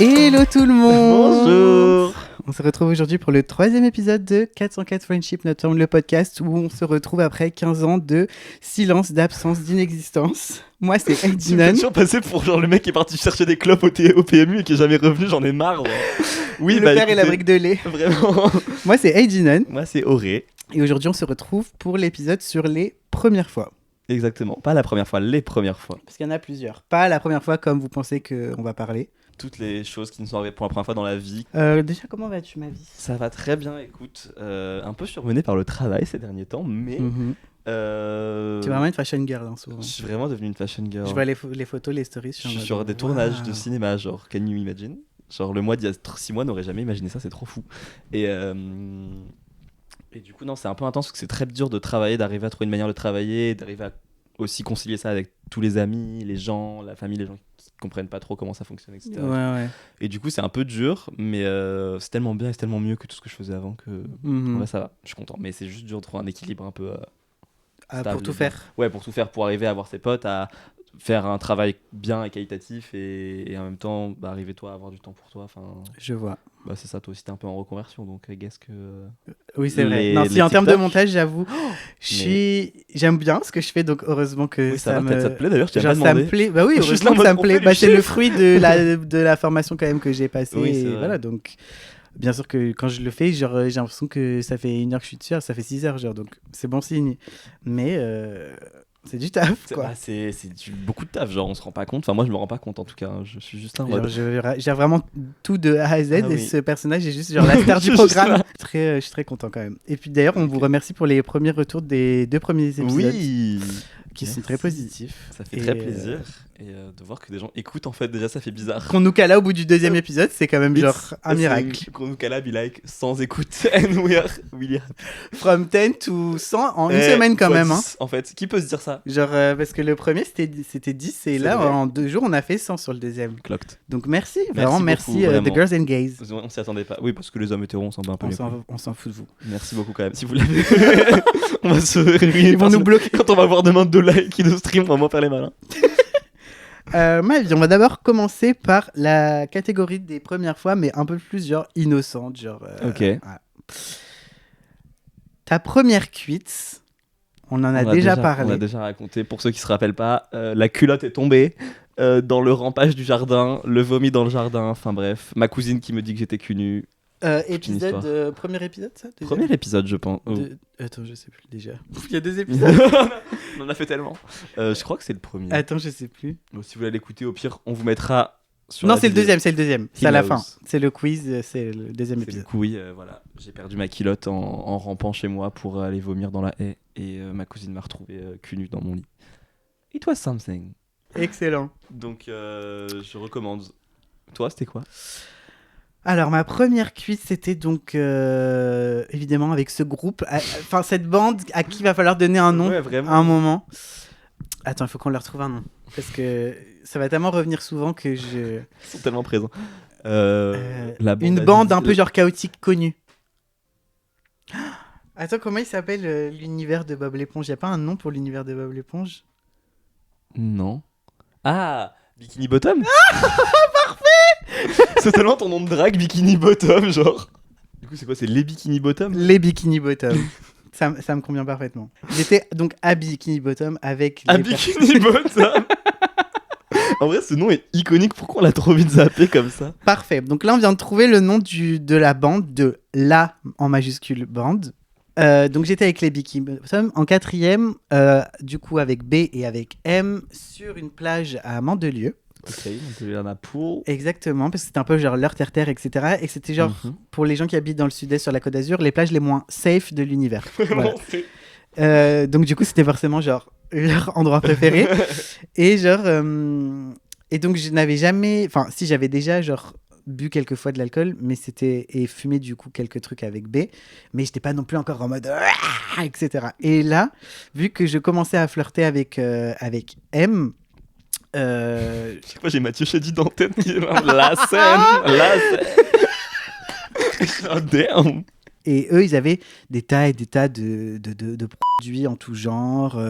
Hello tout le monde. Bonjour. On se retrouve aujourd'hui pour le 3e épisode de 404 Friendship Not Found, le podcast où on se retrouve après 15 ans de silence, d'absence, d'inexistence. Moi, c'est Tu Heidi m'as Nunn. toujours passé pour genre le mec qui est parti chercher des clopes au PMU et qui est jamais revenu, j'en ai marre. Ouais. Oui, Le père et la brique de lait. Vraiment. Moi, c'est Heidi Nunn. Moi, c'est Auré. Et aujourd'hui, on se retrouve pour l'épisode sur les premières fois. Exactement. Pas la première fois, les premières fois. Parce qu'il y en a plusieurs. Pas la première fois comme vous pensez qu'on va parler. Toutes les choses qui nous sont arrivées pour la première fois dans la vie. Déjà, comment vas-tu, ma vie? Ça va très bien, écoute. Un peu surmené par le travail ces derniers temps, mais. Tu es vraiment une fashion girl en ce moment. Je suis vraiment devenu une fashion girl. Je vois les photos, les stories. Je suis sur des tournages de cinéma, genre, can you imagine? Genre, le mois d'il y a 6 mois n'aurait jamais imaginé ça, c'est trop fou. Et du coup, non, c'est un peu intense parce que c'est très dur de travailler, d'arriver à trouver une manière de travailler, d'arriver à aussi concilier ça avec tous les amis, les gens, la famille, les gens qui comprennent pas trop comment ça fonctionne, etc. Ouais. Et du coup, c'est un peu dur, mais c'est tellement bien et c'est tellement mieux que tout ce que je faisais avant que ouais, ça va, je suis content. Mais c'est juste dur de trouver un équilibre un peu stable. Pour tout faire. Ouais, pour tout faire, pour arriver à avoir ses potes, à faire un travail bien et qualitatif et en même temps arriver toi à avoir du temps pour toi. Je vois. C'est ça, toi aussi t'es un peu en reconversion, donc qu'est-ce que... Oui, c'est vrai. Non, si en termes de montage, j'avoue, j'aime bien ce que je fais, donc heureusement que oui, ça te plaît d'ailleurs, tu genre, ça me plaît. Bah oui, heureusement que ça me plaît. C'est le fruit de la formation quand même que j'ai passée. Oui, et voilà, donc bien sûr que quand je le fais, genre, j'ai l'impression que ça fait 1 heure que je suis dessus, ça fait 6 heures, genre, donc c'est bon signe. Mais c'est du taf, quoi. C'est beaucoup de taf, genre on se rend pas compte. Enfin, moi je me rends pas compte en tout cas. Hein. Je suis juste là en mode. J'ai vraiment tout de A à Z et ce personnage est juste genre la star du programme. Je suis très content quand même. Et puis d'ailleurs, on vous remercie pour les premiers retours des 2 premiers épisodes. Oui. Qui sont très positifs. Ça fait très plaisir. Et de voir que des gens écoutent, en fait, déjà ça fait bizarre. Qu'on nous cala au bout du 2e épisode, c'est quand même genre un miracle. Qu'on nous cala, be like, sans écoute. And we are happy. From 10 to 100 en une semaine quand même. 10, hein. En fait, qui peut se dire ça? Genre, parce que le premier c'était 10 et là, en 2 jours, on a fait 100 sur le 2e. Clocked. Donc merci beaucoup, The Girls and Gays. On s'y attendait pas. Oui, parce que les hommes hétéros, on s'en bat un peu les couilles. On s'en fout de vous. Merci beaucoup quand même. Si vous l'avez. On va se réunir. Ils vont nous bloquer. Quand on va voir demain 2 likes qui nous stream, on va moins faire les malins. Ma vie, on va d'abord commencer par la catégorie des premières fois, mais un peu plus genre innocente. Genre, ok. Voilà. Ta première cuite, on en a déjà parlé. On a déjà raconté. Pour ceux qui se rappellent pas, la culotte est tombée dans le rampage du jardin, le vomi dans le jardin. Enfin bref, ma cousine qui me dit que j'étais cul nu. Premier épisode, ça déjà Premier épisode, je pense. Attends, je sais plus déjà. Il y a 2 épisodes. On en a fait tellement. Je crois que c'est le premier. Attends, je sais plus. Donc, si vous voulez l'écouter, au pire, on vous mettra sur. Non, c'est le 2e. C'est à la fin. C'est le quiz, c'est le 2e épisode. Du coup, oui, voilà. J'ai perdu ma culotte en rampant chez moi pour aller vomir dans la haie. Et ma cousine m'a retrouvé cul nu dans mon lit. It was something. Excellent. Donc, je recommande. Toi, c'était quoi? Alors, ma première cuite, c'était donc évidemment avec ce groupe, enfin cette bande à qui il va falloir donner un nom à un moment. Attends, il faut qu'on leur trouve un nom. Parce que ça va tellement revenir souvent que je... Ils sont tellement présents. Une bande un peu genre chaotique connue. Attends, comment il s'appelle l'univers de Bob l'éponge? Il n'y a pas un nom pour l'univers de Bob l'éponge? Non. Ah, Bikini Bottom. Parfait. C'est tellement ton nom de drague, Bikini Bottom, genre. Du coup, c'est quoi? C'est les Bikini Bottom? Les Bikini Bottom. ça me convient parfaitement. J'étais donc à Bikini Bottom avec... Bikini Bottom. En vrai, ce nom est iconique. Pourquoi on l'a trop vite zappé comme ça? Parfait. Donc là, on vient de trouver le nom de la bande, de la en majuscule bande. Donc j'étais avec les Bikini Bottom en 4e, du coup avec B et avec M, sur une plage à Mandelieu. Ok, Mandelieu à Pool. Exactement, parce que c'était un peu genre leur terre-terre, etc. Et c'était genre, pour les gens qui habitent dans le sud-est sur la Côte d'Azur, les plages les moins safe de l'univers. Voilà. Donc du coup, c'était forcément genre leur endroit préféré. Et genre... et donc je n'avais jamais... Enfin, si, j'avais déjà genre... bu quelques fois de l'alcool, mais c'était et fumé du coup quelques trucs avec B, mais j'étais pas non plus encore en mode etc. Et là, vu que je commençais à flirter avec M, chaque fois j'ai Mathieu Chédid en tête qui est là, la scène. Oh, damn. Et eux, ils avaient des tas et des tas de produits en tout genre,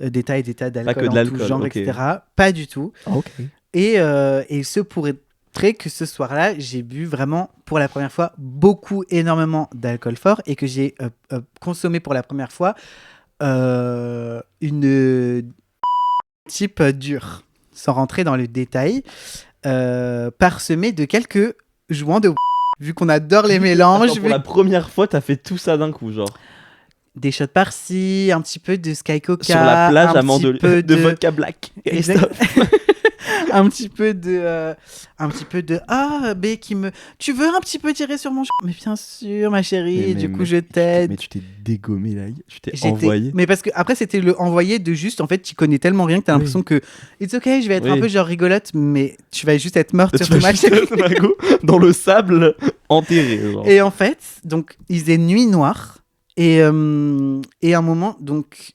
des tas et des tas d'alcool en tout genre, okay. etc. Pas du tout. Ok. Et ce pour très que ce soir-là, j'ai bu vraiment pour la première fois énormément d'alcool fort et que j'ai consommé pour la première fois une type dure, sans rentrer dans le détail, parsemée de quelques jouants de vu qu'on adore les mélanges. Attends, pour la première fois, t'as fait tout ça d'un coup, genre. Des shots par-ci, un petit peu de Sky Coca. Sur la plage à Mandelieu. De vodka black. un petit peu de tu veux un petit peu tirer sur mon mais bien sûr ma chérie, du coup je t'aide. Mais tu t'es dégommé là, tu t'es envoyé. Mais parce que après c'était le envoyé de juste en fait tu connais tellement rien que t'as l'impression que it's okay, je vais être un peu genre rigolote, mais tu vas juste être morte sur ton ma chérie dans le sable enterré genre. Et en fait donc il faisait nuit noire. Et à un moment, donc,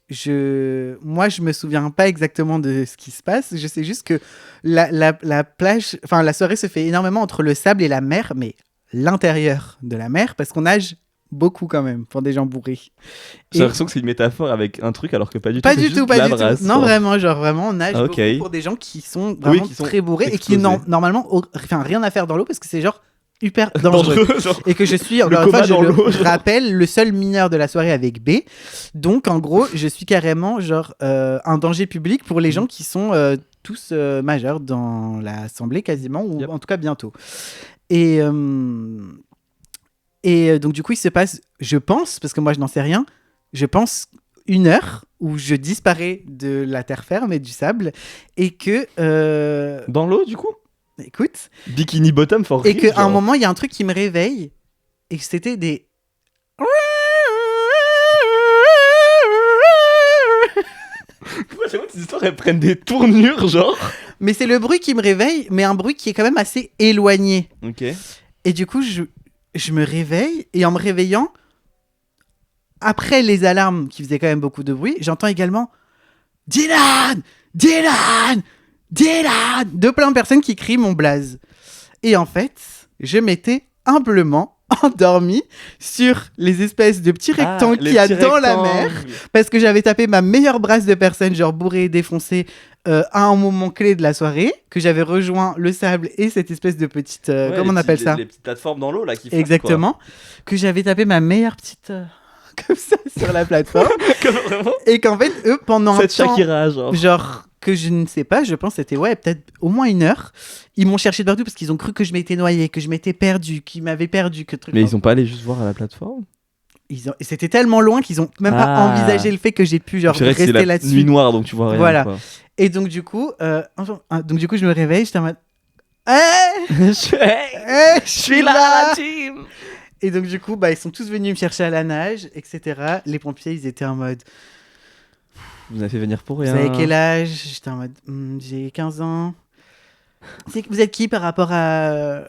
moi, je me souviens pas exactement de ce qui se passe. Je sais juste que la plage, enfin, la soirée se fait énormément entre le sable et la mer, mais l'intérieur de la mer, parce qu'on nage beaucoup quand même pour des gens bourrés. J'ai l'impression que c'est une métaphore avec un truc, alors que pas du tout. Pas du tout. Non, vraiment, on nage beaucoup pour des gens qui sont vraiment très bourrés et qui n'ont normalement rien à faire dans l'eau parce que c'est genre hyper dangereux. Et que je suis, encore une fois, je le rappelle, le seul mineur de la soirée avec B. Donc, en gros, je suis carrément genre un danger public pour les gens qui sont tous majeurs dans l'assemblée quasiment, ou en tout cas bientôt. Et donc, du coup, il se passe, je pense, parce que moi, je n'en sais rien, je pense 1 heure où je disparais de la terre ferme et du sable et que... Dans l'eau, du coup ? Écoute. Bikini bottom for real. Et qu'à un moment, il y a un truc qui me réveille et que c'était des... Pourquoi chaque fois ces histoires elles prennent des tournures, genre ? Mais c'est le bruit qui me réveille, mais un bruit qui est quand même assez éloigné. Ok. Et du coup, je me réveille et en me réveillant, après les alarmes qui faisaient quand même beaucoup de bruit, j'entends également Dylan, Dylan, Dylan, de plein de personnes qui crient mon blaze. Et en fait, je m'étais humblement endormi sur les espèces de petits rectangles qu'il y a dans la mer, parce que j'avais tapé ma meilleure brasse de personnes, genre bourrée et défoncée, à un moment clé de la soirée, que j'avais rejoint le sable et cette espèce de petite... comment on appelle ça ? Les petites plateformes dans l'eau, là, qui flottent. Exactement. Quoi. Que j'avais tapé ma meilleure petite... comme ça, sur la plateforme. Et qu'en fait, eux, pendant un temps... Shakira, genre... que je ne sais pas, je pense que c'était peut-être au moins 1 heure. Ils m'ont cherché de partout parce qu'ils ont cru que je m'étais noyé, que je m'étais perdu, qu'ils m'avaient perdu. Mais ils ont pas allé juste voir à la plateforme ? Et c'était tellement loin qu'ils ont même pas envisagé le fait que j'ai pu genre rester là-dessus. C'est la nuit noire, donc tu vois rien. Voilà. Quoi. Et donc du coup, je me réveille, j'étais en mode... je suis là, la team. Et donc du coup, ils sont tous venus me chercher à la nage, etc. Les pompiers, ils étaient en mode... Vous avez fait venir pour rien. Vous avez quel âge ? J'étais en mode, j'ai 15 ans. Vous êtes qui par rapport à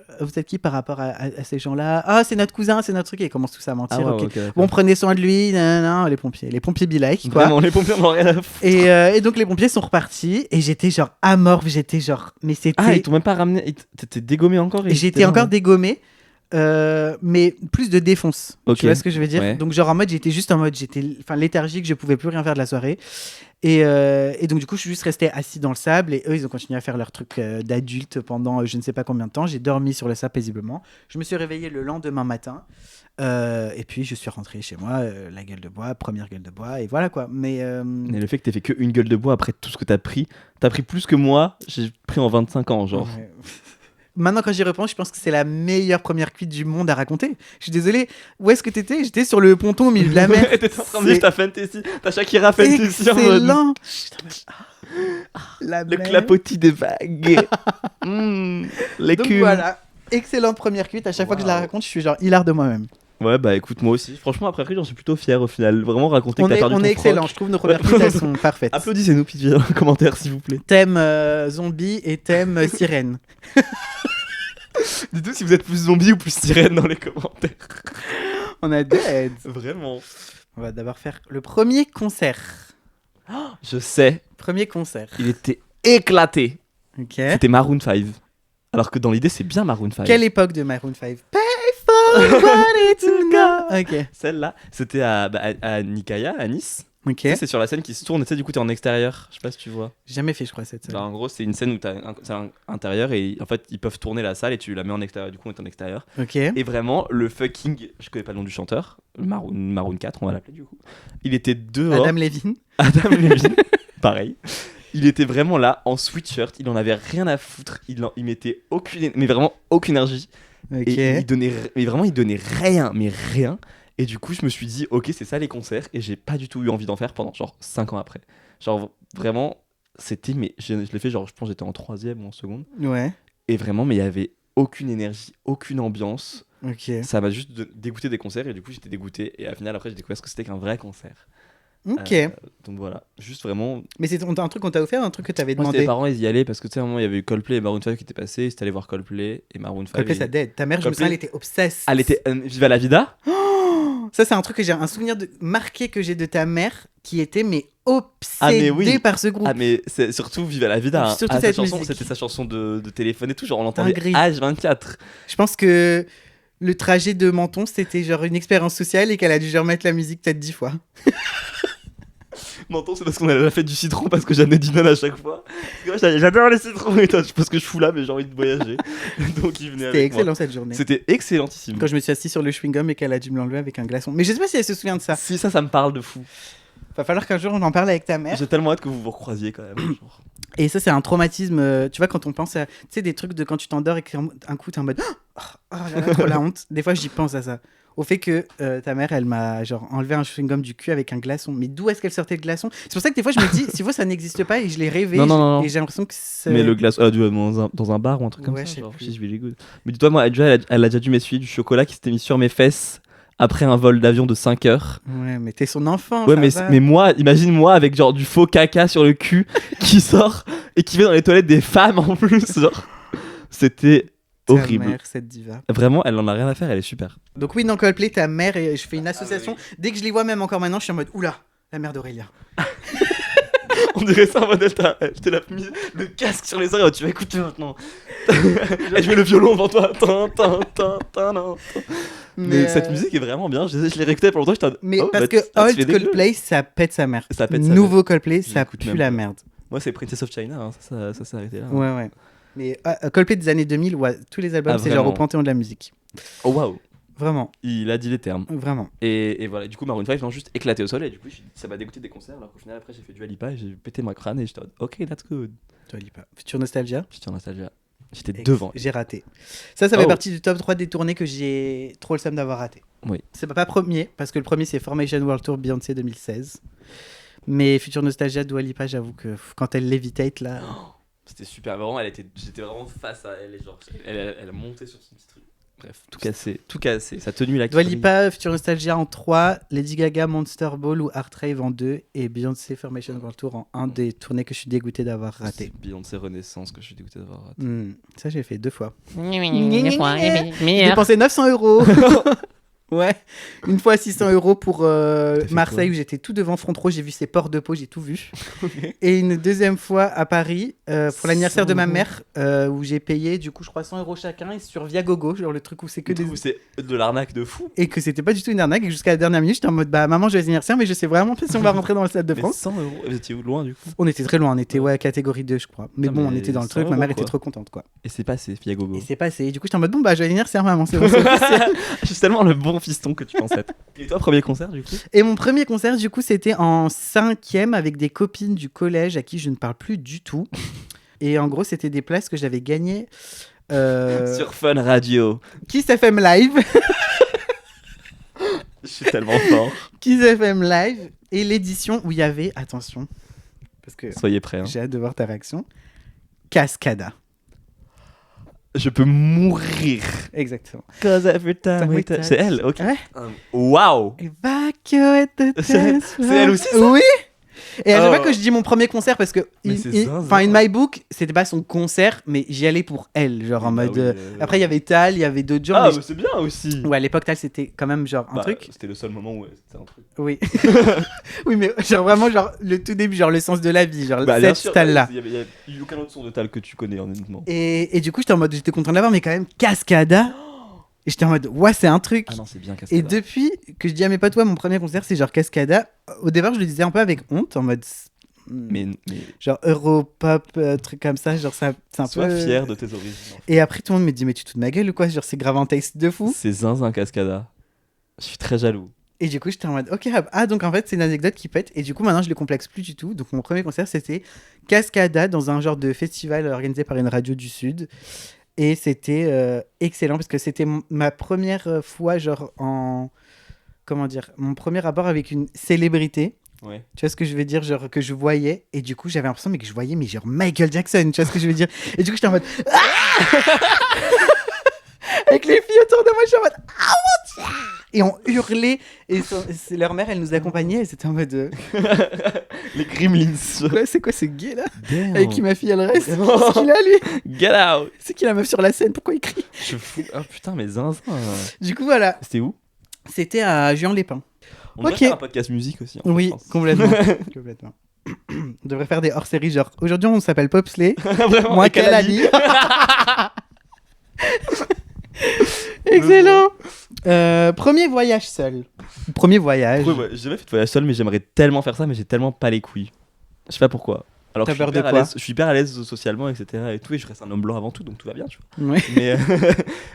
ces gens-là ? Ah, c'est notre cousin, c'est notre truc. Et ils commencent tous à mentir. Ah ouais, okay. Bon, prenez soin de lui. Non, les pompiers be like, quoi. Vraiment, les pompiers n'ont rien à foutre. Et donc les pompiers sont repartis et j'étais genre amorphe, mais c'était... Ah, ils t'ont même pas ramené, t'étais dégommé encore ? J'étais encore dégommé. Mais plus de défonce. Okay. Tu vois ce que je veux dire ? Ouais. Donc genre en mode j'étais léthargique, je pouvais plus rien faire de la soirée et donc du coup je suis juste resté assis dans le sable et eux ils ont continué à faire leur truc d'adulte pendant je ne sais pas combien de temps. J'ai dormi sur le sable paisiblement. Je me suis réveillé le lendemain matin et puis je suis rentré chez moi, la gueule de bois, première gueule de bois et voilà quoi. Mais le fait que t'aies fait qu'une gueule de bois après tout ce que t'as pris plus que moi, j'ai pris en 25 ans genre. Ouais. Maintenant, quand j'y repense, je pense que c'est la meilleure première cuite du monde à raconter. Je suis désolé. Où est-ce que t'étais ? J'étais sur le ponton au milieu de la mer. T'étais en train de vivre ta fantasy, ta Shakira fantasy. Excellent. Le clapotis des vagues. Les Donc culs. voilà, excellente première cuite. À chaque fois que je la raconte, je suis genre hilar de moi-même. Ouais, écoute, moi aussi. Franchement, après j'en suis plutôt fier au final. Vraiment raconter que t'as perdu ton On est excellent, je trouve nos premières cuites, elles sont parfaites. Applaudissez-nous, Pidgey, dans les commentaires, s'il vous plaît. Thème zombie et thème sirène. Dites-nous si vous êtes plus zombie ou plus sirène dans les commentaires. On a dead. Vraiment. On va d'abord faire le premier concert. Je sais. Premier concert. Il était éclaté. Ok. C'était Maroon 5. Alors que dans l'idée, c'est bien Maroon 5. Quelle époque de Maroon 5 ? Pay for money to go. Ok. Celle-là, c'était à Nikaya, à Nice. Ok. Tu sais, c'est sur la scène qui se tourne et tu sais, du coup, t'es en extérieur. Je sais pas si tu vois. J'ai jamais fait, je crois, cette scène. Genre, en gros, c'est une scène où c'est un intérieur et en fait, ils peuvent tourner la salle et tu la mets en extérieur. Du coup, on est en extérieur. Ok. Et vraiment, le fucking. Je connais pas le nom du chanteur. Maroon 4, on va l'appeler du coup. Il était dehors. Adam Levine. Adam Levine. Pareil. Il était vraiment là en sweatshirt. Il en avait rien à foutre. Il mettait mais vraiment aucune énergie. Ok. Et il donnait rien. Mais rien. Et du coup, je me suis dit, ok, c'est ça les concerts. Et j'ai pas du tout eu envie d'en faire pendant genre 5 ans après. Genre vraiment, c'était. Mais je l'ai fait, genre, je pense que j'étais en 3e ou en seconde. Ouais. Et vraiment, mais il y avait aucune énergie, aucune ambiance. Ok. Ça m'a juste dégoûté des concerts. Et du coup, j'étais dégoûté. Et au final, après, j'ai découvert ce que c'était qu'un vrai concert. Ok. Donc voilà, juste vraiment. Mais c'est un truc qu'on t'a offert, un truc que t'avais Moi, demandé. mes parents, ils y allaient parce que tu sais, à un moment, il y avait eu Coldplay et Maroon 5 qui étaient passés. Ils étaient allés voir Coldplay et Maroon 5. Coldplay, ça dead. Ta mère, je me souviens, elle était obsesse. Elle était Viva la Vida. Ça, c'est un truc que j'ai un souvenir marqué que j'ai de ta mère qui était obsédée par ce groupe. Ah, mais c'est surtout Viva la Vida. Hein. Surtout cette chanson, musique. c'était sa chanson de téléphone et tout. Genre, on l'entendait Dinguerie. H24. Je pense que le trajet de Menton, c'était genre une expérience sociale et qu'elle a dû genre mettre la musique peut-être 10 fois. Menton, c'est parce qu'on a la fête du citron parce que j'amenais du à chaque fois. Parce que moi, j'adore les citrons et toi, parce que je fous là, mais j'ai envie de voyager. Donc il venait avec moi. C'était excellent cette journée. C'était excellentissime. Quand je me suis assis sur le chewing-gum et qu'elle a dû me l'enlever avec un glaçon. Mais je sais pas si elle se souvient de ça. Si, ça me parle de fou. Va falloir qu'un jour on en parle avec ta mère. J'ai tellement hâte que vous vous recroisiez quand même. Genre. Et ça, c'est un traumatisme. Tu vois, quand on pense à. Tu sais, des trucs de quand tu t'endors et qu'un coup, t'es en mode. Oh là là, trop la honte. Des fois, j'y pense à ça. Au fait que ta mère, elle m'a genre enlevé un chewing-gum du cul avec un glaçon. Mais d'où est-ce qu'elle sortait le glaçon? C'est pour ça que des fois, je me dis, si ça n'existe pas et je l'ai rêvé. Non. Et j'ai l'impression que c'est. Mais le glaçon, elle a dû être dans un bar ou un truc comme Ouais, ça. je sais Genre, plus. she's really good. Mais dis-toi, moi, elle a déjà dû m'essuyer du chocolat qui s'était mis sur mes fesses après un vol d'avion de 5 heures. Ouais, mais t'es son enfant. Ouais, ça va. mais moi, imagine-moi avec genre du faux caca sur le cul qui sort et qui va dans les toilettes des femmes en plus. Genre, c'était Ta horrible. mère, cette diva. Vraiment, elle en a rien à faire, elle est super. Donc, oui, dans Coldplay, ta mère, et je fais une association. Dès que je les vois, même encore maintenant, je suis en mode oula, la mère d'Aurélien. On dirait ça en mode elle t'a mis le casque sur les oreilles, tu vas écouter maintenant. Elle jouait le violon devant toi. Non. Mais cette musique est vraiment bien, je l'ai réécoutée pour longtemps. Mais parce que old Coldplay, ça pète sa mère. Ça pète sa Nouveau Coldplay, ça pue la merde. Moi, c'est Princess of China, hein. ça s'est arrêté là. Ouais. Mais Coldplay des années 2000, ouais, tous les albums, c'est genre au Panthéon de la musique. Oh waouh. Vraiment. Il a dit les termes. Vraiment. Et voilà, du coup, Maroon 5 ont juste éclaté au soleil. Du coup, ça m'a dégoûté des concerts. Alors qu'au final, après, j'ai fait du Alipa et j'ai pété ma crâne et j'étais en mode, ok, that's good. Toi, Alipa. Future Nostalgia. J'étais en nostalgia. J'étais devant. J'ai raté. Ça fait partie du top 3 des tournées que j'ai trop le seum d'avoir raté. Oui. C'est pas premier, parce que le premier, c'est Formation World Tour Beyoncé 2016. Mais Future Nostalgia, Dua Lipa, j'avoue que quand elle levitate là. C'était super. Vraiment, j'étais vraiment face à elle. Et genre, elle montait sur son petit truc. Bref, tout cassé. Sa tenue là. Dua Lipa, Future Nostalgia en 3, Lady Gaga, Monster Ball ou Heart Rave en 2, et Beyoncé Formation World Tour en 1 des tournées que je suis dégoûté d'avoir raté. Beyoncé Renaissance que je suis dégoûté d'avoir raté. Ça, j'ai fait 2 fois. J'ai dépensé 900 €. Ouais, une fois 600 € pour Marseille où j'étais tout devant front row, j'ai vu ses ports de peau, j'ai tout vu. Et une deuxième fois à Paris pour l'anniversaire de ma mère où j'ai payé du coup je crois 100 € chacun et sur Viagogo, genre le truc où c'est que des... C'est de l'arnaque de fou. Et que c'était pas du tout une arnaque et que jusqu'à la dernière minute j'étais en mode bah maman joyeux anniversaire mais je sais vraiment pas si on va rentrer dans le Stade de France. 100 €, vous étiez loin du coup? On était très loin, on était catégorie 2 je crois. Mais bon on était dans le truc, ma mère était trop contente quoi. Et c'est passé Viagogo. Et c'est passé, et du coup j'étais en mode bon bah joyeux anniversaire maman, c'est bon, c'est officiel. Je suis tellement le bon fiston que tu pensais. Et toi, premier concert du coup? Et mon premier concert du coup c'était en 5e avec des copines du collège à qui je ne parle plus du tout. Et en gros c'était des places que j'avais gagnées sur Fun Radio. Kiss FM Live. Je suis tellement fort. Kiss FM Live et l'édition où il y avait, attention, parce que soyez prêts. Hein. J'ai hâte de voir ta réaction. Cascada. Je peux mourir. Exactement. Cause every time we touch. C'est elle, ok. Ouais. Waouh. Evacuate the dance C'est elle aussi ça? Oui. Et à chaque fois que je dis mon premier concert, parce que in my book, c'était pas son concert, mais j'y allais pour elle, genre en mode. Après, il y avait Tal, il y avait d'autres gens. Ah, mais c'est bien aussi. Ouais, à l'époque, Tal, c'était quand même genre un truc. C'était le seul moment où c'était un truc. Oui. Oui, mais genre vraiment, genre le tout début, genre le sens de la vie, genre cette Tal-là. Il y a eu aucun autre son de Tal que tu connais, honnêtement. Et du coup, j'étais en mode, j'étais content de l'avoir, mais quand même, Cascada. Et j'étais en mode, ouais, c'est un truc. Ah non, c'est bien Et Cascada. depuis que je dis à mes potes, ouais, mon premier concert, c'est genre Cascada. Au départ, je le disais un peu avec honte, en mode. Mais Genre Europop, truc comme ça, genre c'est un sois peu. fier de tes origines. Et après, tout le monde me dit, mais tu te fous de ma gueule ou quoi? Genre, c'est grave un taste de fou. C'est zinzin Cascada. Je suis très jaloux. Et du coup, j'étais en mode, ok, donc en fait, c'est une anecdote qui pète. Et du coup, maintenant, je le complexe plus du tout. Donc, mon premier concert, c'était Cascada dans un genre de festival organisé par une radio du Sud. Et c'était excellent parce que c'était ma première fois, genre, comment dire, mon premier rapport avec une célébrité. Ouais. Tu vois ce que je veux dire, genre que je voyais, et du coup j'avais l'impression mais que je voyais mais genre Michael Jackson, tu vois ce que je veux dire, et du coup j'étais en mode avec les filles autour de moi, j'étais en mode ah mon Dieu, et on hurlait, et leur mère elle nous accompagnait, et c'était en mode Les Gremlins. c'est quoi ce gay là Damn. avec qui ma fille elle reste, c'est qui là lui, Get out. c'est qui la meuf sur la scène, pourquoi il crie? Je fous. Ah putain, mais zinzin. Du coup voilà, C'était où? c'était à Juan-les-Pins. On devrait Ok. faire un podcast musique aussi. En fait, Oui, je pense. complètement. Complètement. On devrait faire des hors-séries genre aujourd'hui on s'appelle Popsley, Vraiment, moi et Kalali. Kalali. Excellent. Premier voyage seul. Premier voyage. Ouais, j'ai jamais fait de voyage seul, mais j'aimerais tellement faire ça, mais j'ai tellement pas les couilles. Je sais pas pourquoi. Alors que T'as je suis peur de hyper à quoi? l'aise- je suis hyper à l'aise socialement, etc. Et tout, et je reste un homme blanc avant tout, donc tout va bien, tu vois. Ouais. Mais,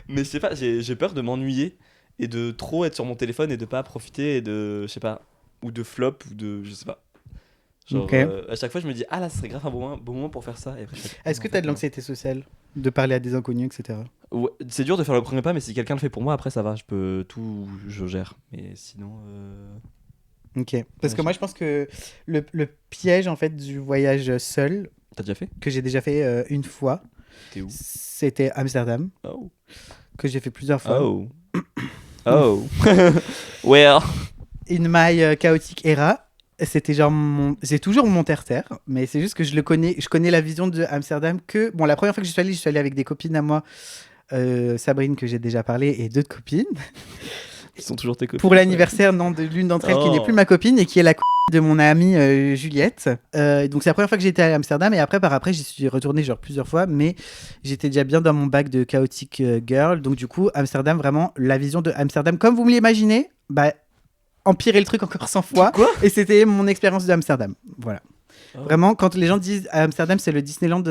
mais je sais pas, j'ai peur de m'ennuyer et de trop être sur mon téléphone et de pas profiter et de, je sais pas, ou de flop ou de, je sais pas. Genre, Ok. à chaque fois, je me dis, ah là, ce serait grave un bon moment pour faire ça. Et après, je fais, Est-ce que non, en t'as fait, de non. l'anxiété sociale de parler à des inconnus, etc. Ouais, c'est dur de faire le premier pas, mais si quelqu'un le fait pour moi, après ça va, je peux tout, je gère. Mais sinon, Ok. Parce Ouais, que moi je pense que le piège en fait du voyage seul t'as déjà fait? que j'ai déjà fait une fois, T'es où? c'était Amsterdam, Oh. que j'ai fait plusieurs fois. Oh. Oh. Well. In my chaotic era. C'était genre c'est toujours mon terre-terre, mais c'est juste que je connais la vision de Amsterdam que, bon, la première fois que je suis allé avec des copines à moi, Sabrine que j'ai déjà parlé et d'autres copines, Ils sont toujours tes copines. pour l'anniversaire de l'une d'entre elles qui n'est plus ma copine et qui est la de mon amie Juliette. Donc c'est la première fois que j'étais à Amsterdam et après par après j'y suis retourné genre plusieurs fois, mais j'étais déjà bien dans mon bac de chaotic girl, donc du coup Amsterdam, vraiment la vision de Amsterdam comme vous me l'imaginez, bah empirer le truc encore 100 fois. Quoi? Et c'était mon expérience de Amsterdam. Voilà. Oh. Vraiment, quand les gens disent Amsterdam, c'est le Disneyland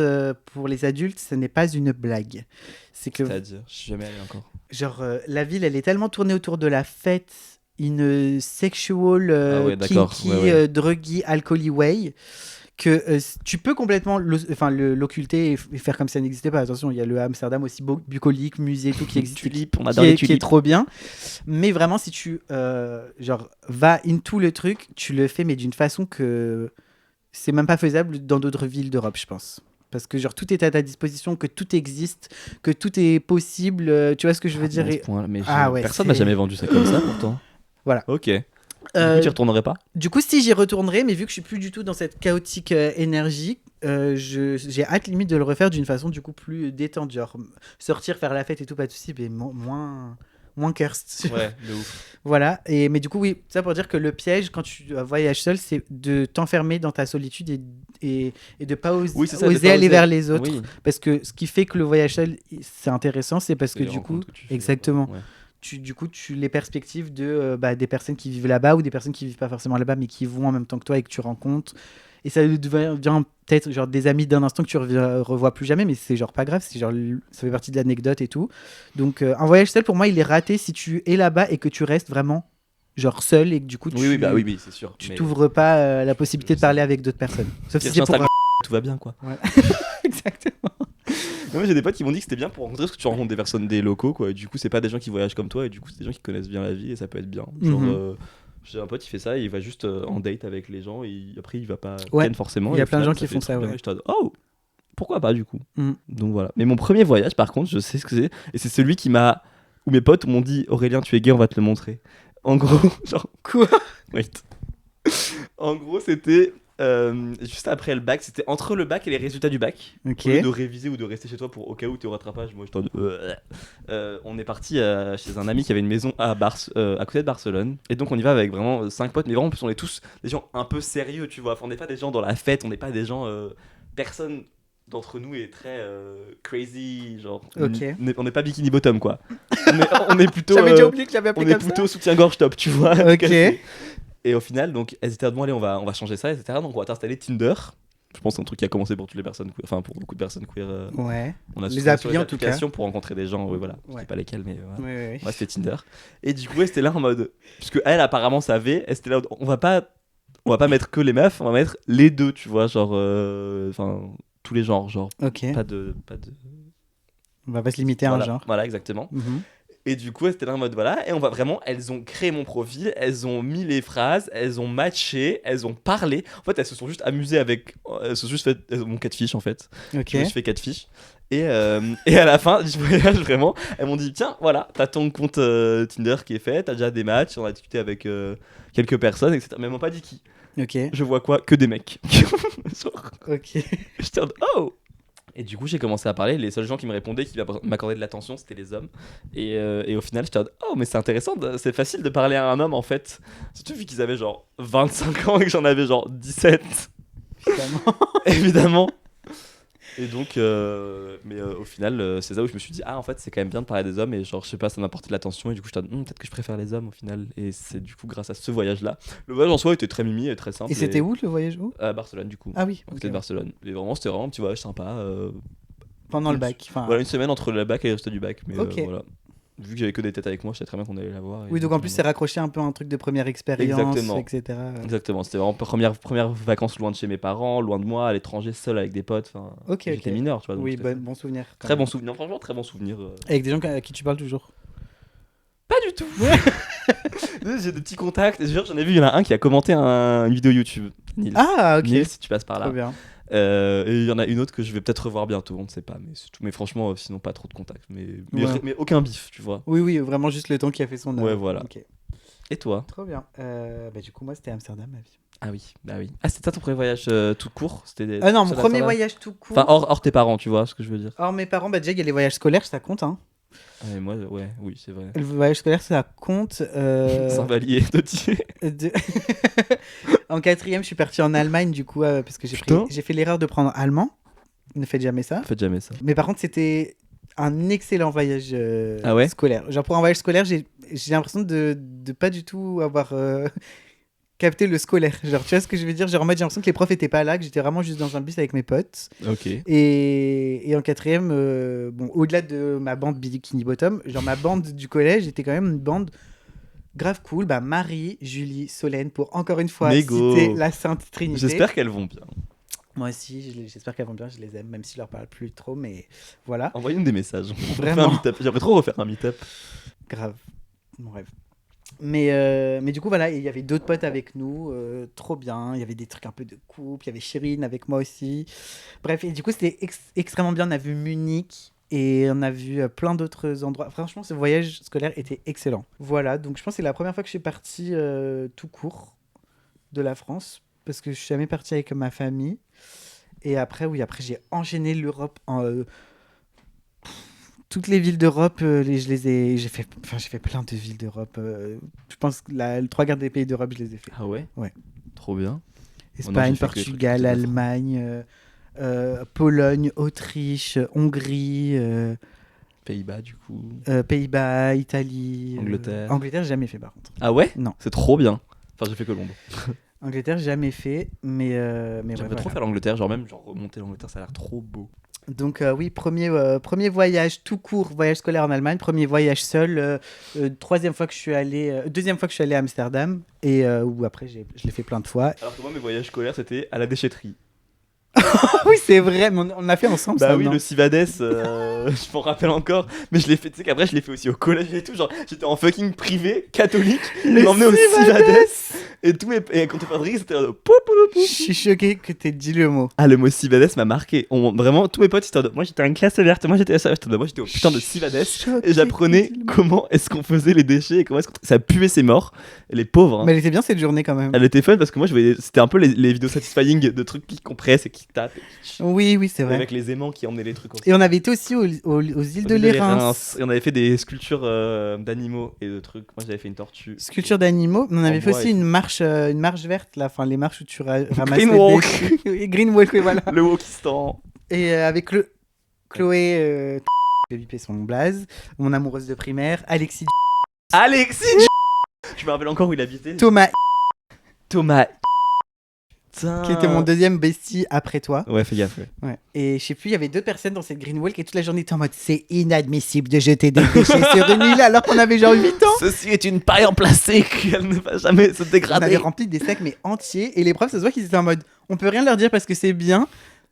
pour les adultes, ce n'est pas une blague. C'est que, C'est-à-dire, je suis jamais allé encore. genre, la ville, elle est tellement tournée autour de la fête, une sexual, Ah ouais, d'accord. kinky, Ouais, ouais. druggy, alcoolique way, que tu peux complètement l'occulter et faire comme si ça n'existait pas. Attention, il y a le Amsterdam aussi bucolique, musée, tout qui existe, Tulipe, on qui adore les est tulipes. trop bien. Mais vraiment, si tu genre vas into le truc, tu le fais, mais d'une façon que c'est même pas faisable dans d'autres villes d'Europe, je pense. Parce que genre tout est à ta disposition, que tout existe, que tout est possible. Tu vois ce que je veux dire? À ce point-là, mais Ah ouais, personne m'a c'est- j'ai vendu ça comme ça pourtant. Voilà. Ok. Euh, Du coup, tu y retournerais pas? Du coup, si j'y retournerai, mais vu que je suis plus du tout dans cette chaotique énergie, j'ai hâte limite de le refaire d'une façon du coup plus détendue. Genre, sortir, faire la fête et tout, pas de soucis, mais moins cursed. Ouais, de ouf. Voilà. Mais du coup, oui, ça pour dire que le piège quand tu voyages seul, c'est de t'enfermer dans ta solitude et de pas Oui, c'est ça, de oser pas aller oser. vers les autres. Oui. Parce que ce qui fait que le voyage seul, c'est intéressant, c'est parce que Les du coup, rencontres que tu fais, exactement. ouais. Tu les perspectives de des personnes qui vivent là-bas ou des personnes qui vivent pas forcément là-bas mais qui vont en même temps que toi et que tu rencontres, et ça devient peut-être genre des amis d'un instant que tu revois plus jamais, mais c'est genre pas grave, c'est genre ça fait partie de l'anecdote et tout. Donc un voyage seul pour moi il est raté si tu es là-bas et que tu restes vraiment genre seul et que du coup tu Oui, c'est sûr. tu Mais t'ouvres pas la possibilité Je de parler sais. avec d'autres personnes, sauf si Tiens, c'est pour Instagram, tout va bien quoi. exactement. Non, mais j'ai des potes qui m'ont dit que c'était bien pour rencontrer parce que tu rencontres des personnes, des locaux quoi. Et du coup, c'est pas des gens qui voyagent comme toi et du coup, c'est des gens qui connaissent bien la vie et ça peut être bien. Genre, Mhm. j'ai un pote qui fait ça, il va juste en date avec les gens et après il va pas Ouais. ken forcément. Il y a et au plein de final, gens qui fait font trop ça, bien. ouais. Et je te dis, oh, pourquoi pas du coup. Mhm. Donc voilà. Mais mon premier voyage, par contre, je sais ce que c'est et c'est celui où mes potes m'ont dit Aurélien, tu es gay, on va te le montrer. En gros, genre Quoi? wait. En gros, c'était juste après le bac, c'était entre le bac et les résultats du bac. Ok. Au lieu de réviser ou de rester chez toi pour au cas où tu es au rattrapage, moi je on est parti chez un ami qui avait une maison à côté de Barcelone. Et donc on y va avec vraiment 5 potes, mais vraiment en plus on est tous des gens un peu sérieux, tu vois. Enfin, on n'est pas des gens dans la fête, on n'est pas des gens. Personne d'entre nous est très crazy, genre Ok. on n'est pas bikini bottom quoi. On est plutôt J'avais déjà oublié que j'avais on appelé est comme ça. plutôt soutien-gorge top, tu vois. Ok. cassé. Et au final, donc elles étaient bon allez, on va changer ça, etc. Donc on va t'installer Tinder. Je pense que c'est un truc qui a commencé pour toutes les personnes queer, enfin pour beaucoup de personnes queer. Ouais. On a Les souvent sur applis, en tout cas. applications pour rencontrer des gens, voilà. Je Ouais. sais pas lesquels, mais voilà. Ouais. Moi c'était Tinder. Et du coup, elle était là en mode, puisque elle apparemment savait, elle était là, on va pas mettre que les meufs, on va mettre les deux, tu vois, genre, enfin tous les genres, genre Ok. pas de. On va pas se limiter à Voilà, un genre. voilà, exactement. Mhm. Et du coup, elles étaient là en mode voilà, et on va vraiment, elles ont créé mon profil, elles ont mis les phrases, elles ont matché, elles ont parlé. En fait, elles se sont juste amusées avec, elles se sont juste fait, elles ont 4 fiches en fait. Ok. Je me suis fait 4 fiches. Et à la fin du voyage, vraiment, elles m'ont dit tiens, voilà, t'as ton compte Tinder qui est fait, t'as déjà des matchs, on a discuté avec quelques personnes, etc. Mais elles m'ont pas dit qui. Ok. Je vois quoi? Que des mecs. Genre, Ok. j'étais en mode, oh! Et du coup, j'ai commencé à parler. Les seuls gens qui me répondaient, qui m'accordaient de l'attention, c'était les hommes. Et au final, j'étais en mode, oh, mais c'est intéressant, c'est facile de parler à un homme en fait. Surtout vu qu'ils avaient genre 25 ans et que j'en avais genre 17. Évidemment. Évidemment. Et donc, au final, c'est ça où je me suis dit, ah, en fait, c'est quand même bien de parler des hommes. Et genre, je sais pas, ça m'a apporté de l'attention. Et du coup, j'étais en mode, peut-être que je préfère les hommes au final. Et c'est du coup grâce à ce voyage-là. Le voyage en soi était très mimi et très simple. Et c'était où le voyage où? À Barcelone, du coup. Ah oui. C'était de Barcelone. Et vraiment, c'était vraiment un petit voyage sympa. Pendant le bac. Enfin, Voilà, une semaine entre le bac et le résultat du bac. Mais Ok. voilà. Vu que j'avais que des têtes avec moi, je savais très bien qu'on allait la voir. Oui, donc en plus, c'est raccroché un peu à un truc de première expérience, Exactement. etc. Exactement, c'était vraiment première vacances loin de chez mes parents, loin de moi, à l'étranger, seul avec des potes. Enfin, Ok, j'étais ok. mineur, tu vois. Donc Oui, c'était bon souvenir. quand très même. bon souvenir. Non, franchement, très bon souvenir. Avec des gens à qui tu parles toujours. Pas du tout. J'ai des petits contacts. Et j'en ai vu, il y en a un qui a commenté une vidéo YouTube. Nils. Ah, ok. Nils, si tu passes par là. Trop bien. Et il y en a une autre que je vais peut-être revoir bientôt, on ne sait pas. Mais c'est tout. Mais franchement, sinon pas trop de contacts. Ouais. Mais aucun bif, tu vois. Oui, oui, vraiment juste le temps qui a fait son œuvre. Ouais, voilà. Ok. Et toi? Trop bien. Du coup, moi, c'était Amsterdam, ma vie. Ah oui, bah oui. Ah, c'était ça ton premier voyage tout court? C'était Ah non, mon seul à premier Amsterdam voyage tout court. Enfin, hors tes parents, tu vois ce que je veux dire. Or, mes parents, déjà, il y a les voyages scolaires, ça compte. Hein. Ouais, moi, ouais, oui, c'est vrai. Le voyage scolaire, ça compte. Saint-Vallier, Dautier. de- En quatrième, je suis parti en Allemagne, du coup, parce que Putain. j'ai fait l'erreur de prendre allemand. Ne faites jamais ça. Faites jamais ça. Mais par contre, c'était un excellent voyage Ah ouais scolaire. Genre, pour un voyage scolaire, j'ai l'impression de pas du tout avoir capté le scolaire. Genre, tu vois ce que je veux dire? Genre, en mode, j'ai l'impression que les profs étaient pas là, que j'étais vraiment juste dans un bus avec mes potes. Ok. Et en quatrième, bon, au-delà de ma bande Bikini Bottom, genre ma bande du collège était quand même une bande grave cool. Bah, Marie, Julie, Solène, pour encore une fois Mégo. citer la Sainte Trinité. J'espère qu'elles vont bien. Moi aussi, j'espère qu'elles vont bien, je les aime, même si je leur parle plus trop, mais voilà. Envoyez-nous des messages. On fait Vraiment. un meet-up. J'aimerais trop refaire un meet-up. Grave, mon rêve. Mais du coup, voilà, il y avait d'autres potes avec nous, trop bien. Il y avait des trucs un peu de couple, il y avait Chirine avec moi aussi. Bref, et du coup, c'était extrêmement bien. On a vu Munich et on a vu plein d'autres endroits. Franchement, ce voyage scolaire était excellent. Voilà, donc je pense que c'est la première fois que je suis parti tout court de la France, parce que je suis jamais parti avec ma famille. Et après, oui, après j'ai enchaîné l'Europe en... toutes les villes d'Europe, j'ai fait plein de villes d'Europe. Je pense que les 3 quarts des pays d'Europe, je les ai fait. Ah ouais? Ouais. Trop bien. Espagne, j'ai fait que des trucs Portugal, tout autres. Allemagne, Pologne, Autriche, Hongrie, Pays-Bas, du coup. Pays-Bas, Italie. Angleterre. Angleterre, j'ai jamais fait par contre. Ah ouais? Non. C'est trop bien. Enfin, j'ai fait que Londres. Angleterre, jamais fait, mais J'aimerais ouais, trop voilà. faire l'Angleterre. Genre, même remonter l'Angleterre, ça a l'air trop beau. Donc oui, premier voyage tout court, voyage scolaire en Allemagne, premier voyage seul, deuxième fois que je suis allé à Amsterdam, et où après je l'ai fait plein de fois. Alors que moi, mes voyages scolaires, c'était à la déchetterie. Oui, c'est vrai, mais on l'a fait ensemble. Bah ça, oui, non? le Civades, je m'en rappelle encore. Mais je l'ai fait, tu sais qu'après, je l'ai fait aussi au collège et tout. Genre, j'étais en fucking privé, catholique. Le Ils m'emmenaient au Civades. Civades. Et tout, et quand on Patrick, c'était pou, pou, pou, pou. Je suis choqué que t'aies dit le mot. Ah, le mot Civades m'a marqué. Vraiment, tous mes potes, ils étaient en mode, moi j'étais en classe verte, moi j'étais au putain de Civades. Choqué Et j'apprenais que t'aies dit le mot. comment est-ce qu'on faisait les déchets et comment est-ce que ça puait ses morts. Et les pauvres. Hein. Mais elle était bien cette journée quand même. Elle était fun parce que moi, je voyais, c'était un peu les vidéos satisfying de trucs qui compressent et qui tapent. Oui, oui, c'est vrai. Avec les aimants qui emmenaient les trucs. Et on avait été aussi aux îles de l'Érins. Et on avait fait des sculptures d'animaux et de trucs. Moi, j'avais fait une tortue. Sculpture d'animaux. On avait fait bois aussi et une marche verte, là, enfin les marches où tu ramasses Green les walk. déchets. Green walk, oui, voilà. Le Wokistan. Et avec Chloé, je vais biper son blaze, mon amoureuse de primaire, Alexis, Je me rappelle encore où il habitait. Thomas, Putain. qui était mon deuxième bestie après toi. Ouais, fais gaffe. Ouais. Ouais. Et je sais plus, il y avait 2 personnes dans cette green walk et toute la journée était en mode c'est inadmissible de jeter des déchets sur une île alors qu'on avait genre 8 ans. Ceci est une paille en plastique, elle ne va jamais se On avait dégrader. rempli des sacs mais entiers et les profs ça se voit qu'ils étaient en mode on peut rien leur dire parce que c'est bien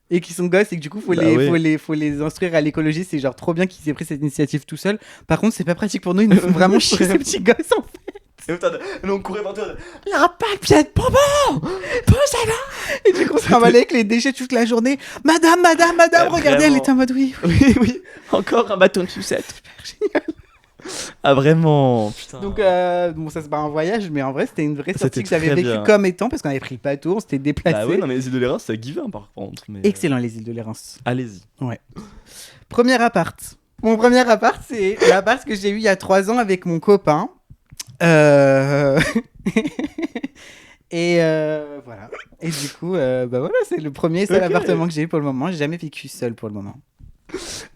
et qu'ils sont gosses et que du coup faut les instruire à l'écologie, c'est genre trop bien qu'ils aient pris cette initiative tout seul. Par contre c'est pas pratique pour nous, ils nous font vraiment chier ces petits gosses en fait. Et on courait partout. Il y a un papier de bonbons. Poussez-le. Et du coup on se ramalait avec les déchets toute la journée. Madame, regardez, elle était en mode oui. Oui. Encore un bâton de sucette. Génial. Ah vraiment. Putain. Donc bon ça c'est pas un voyage mais en vrai c'était une vraie sortie C'était que j'avais très vécu bien. comme étant parce qu'on avait pris le bateau, on s'était déplacé. Bah ouais, non mais les îles de l'Érins, c'est Guivin par contre. Mais... Excellent les îles de l'Érins. Allez-y. Premier appart. Mon premier appart, c'est l'appart que j'ai eu il y a 3 ans avec mon copain. Et voilà. Et du coup, bah voilà, c'est le premier seul appartement que j'ai eu pour le moment. J'ai jamais vécu seul pour le moment.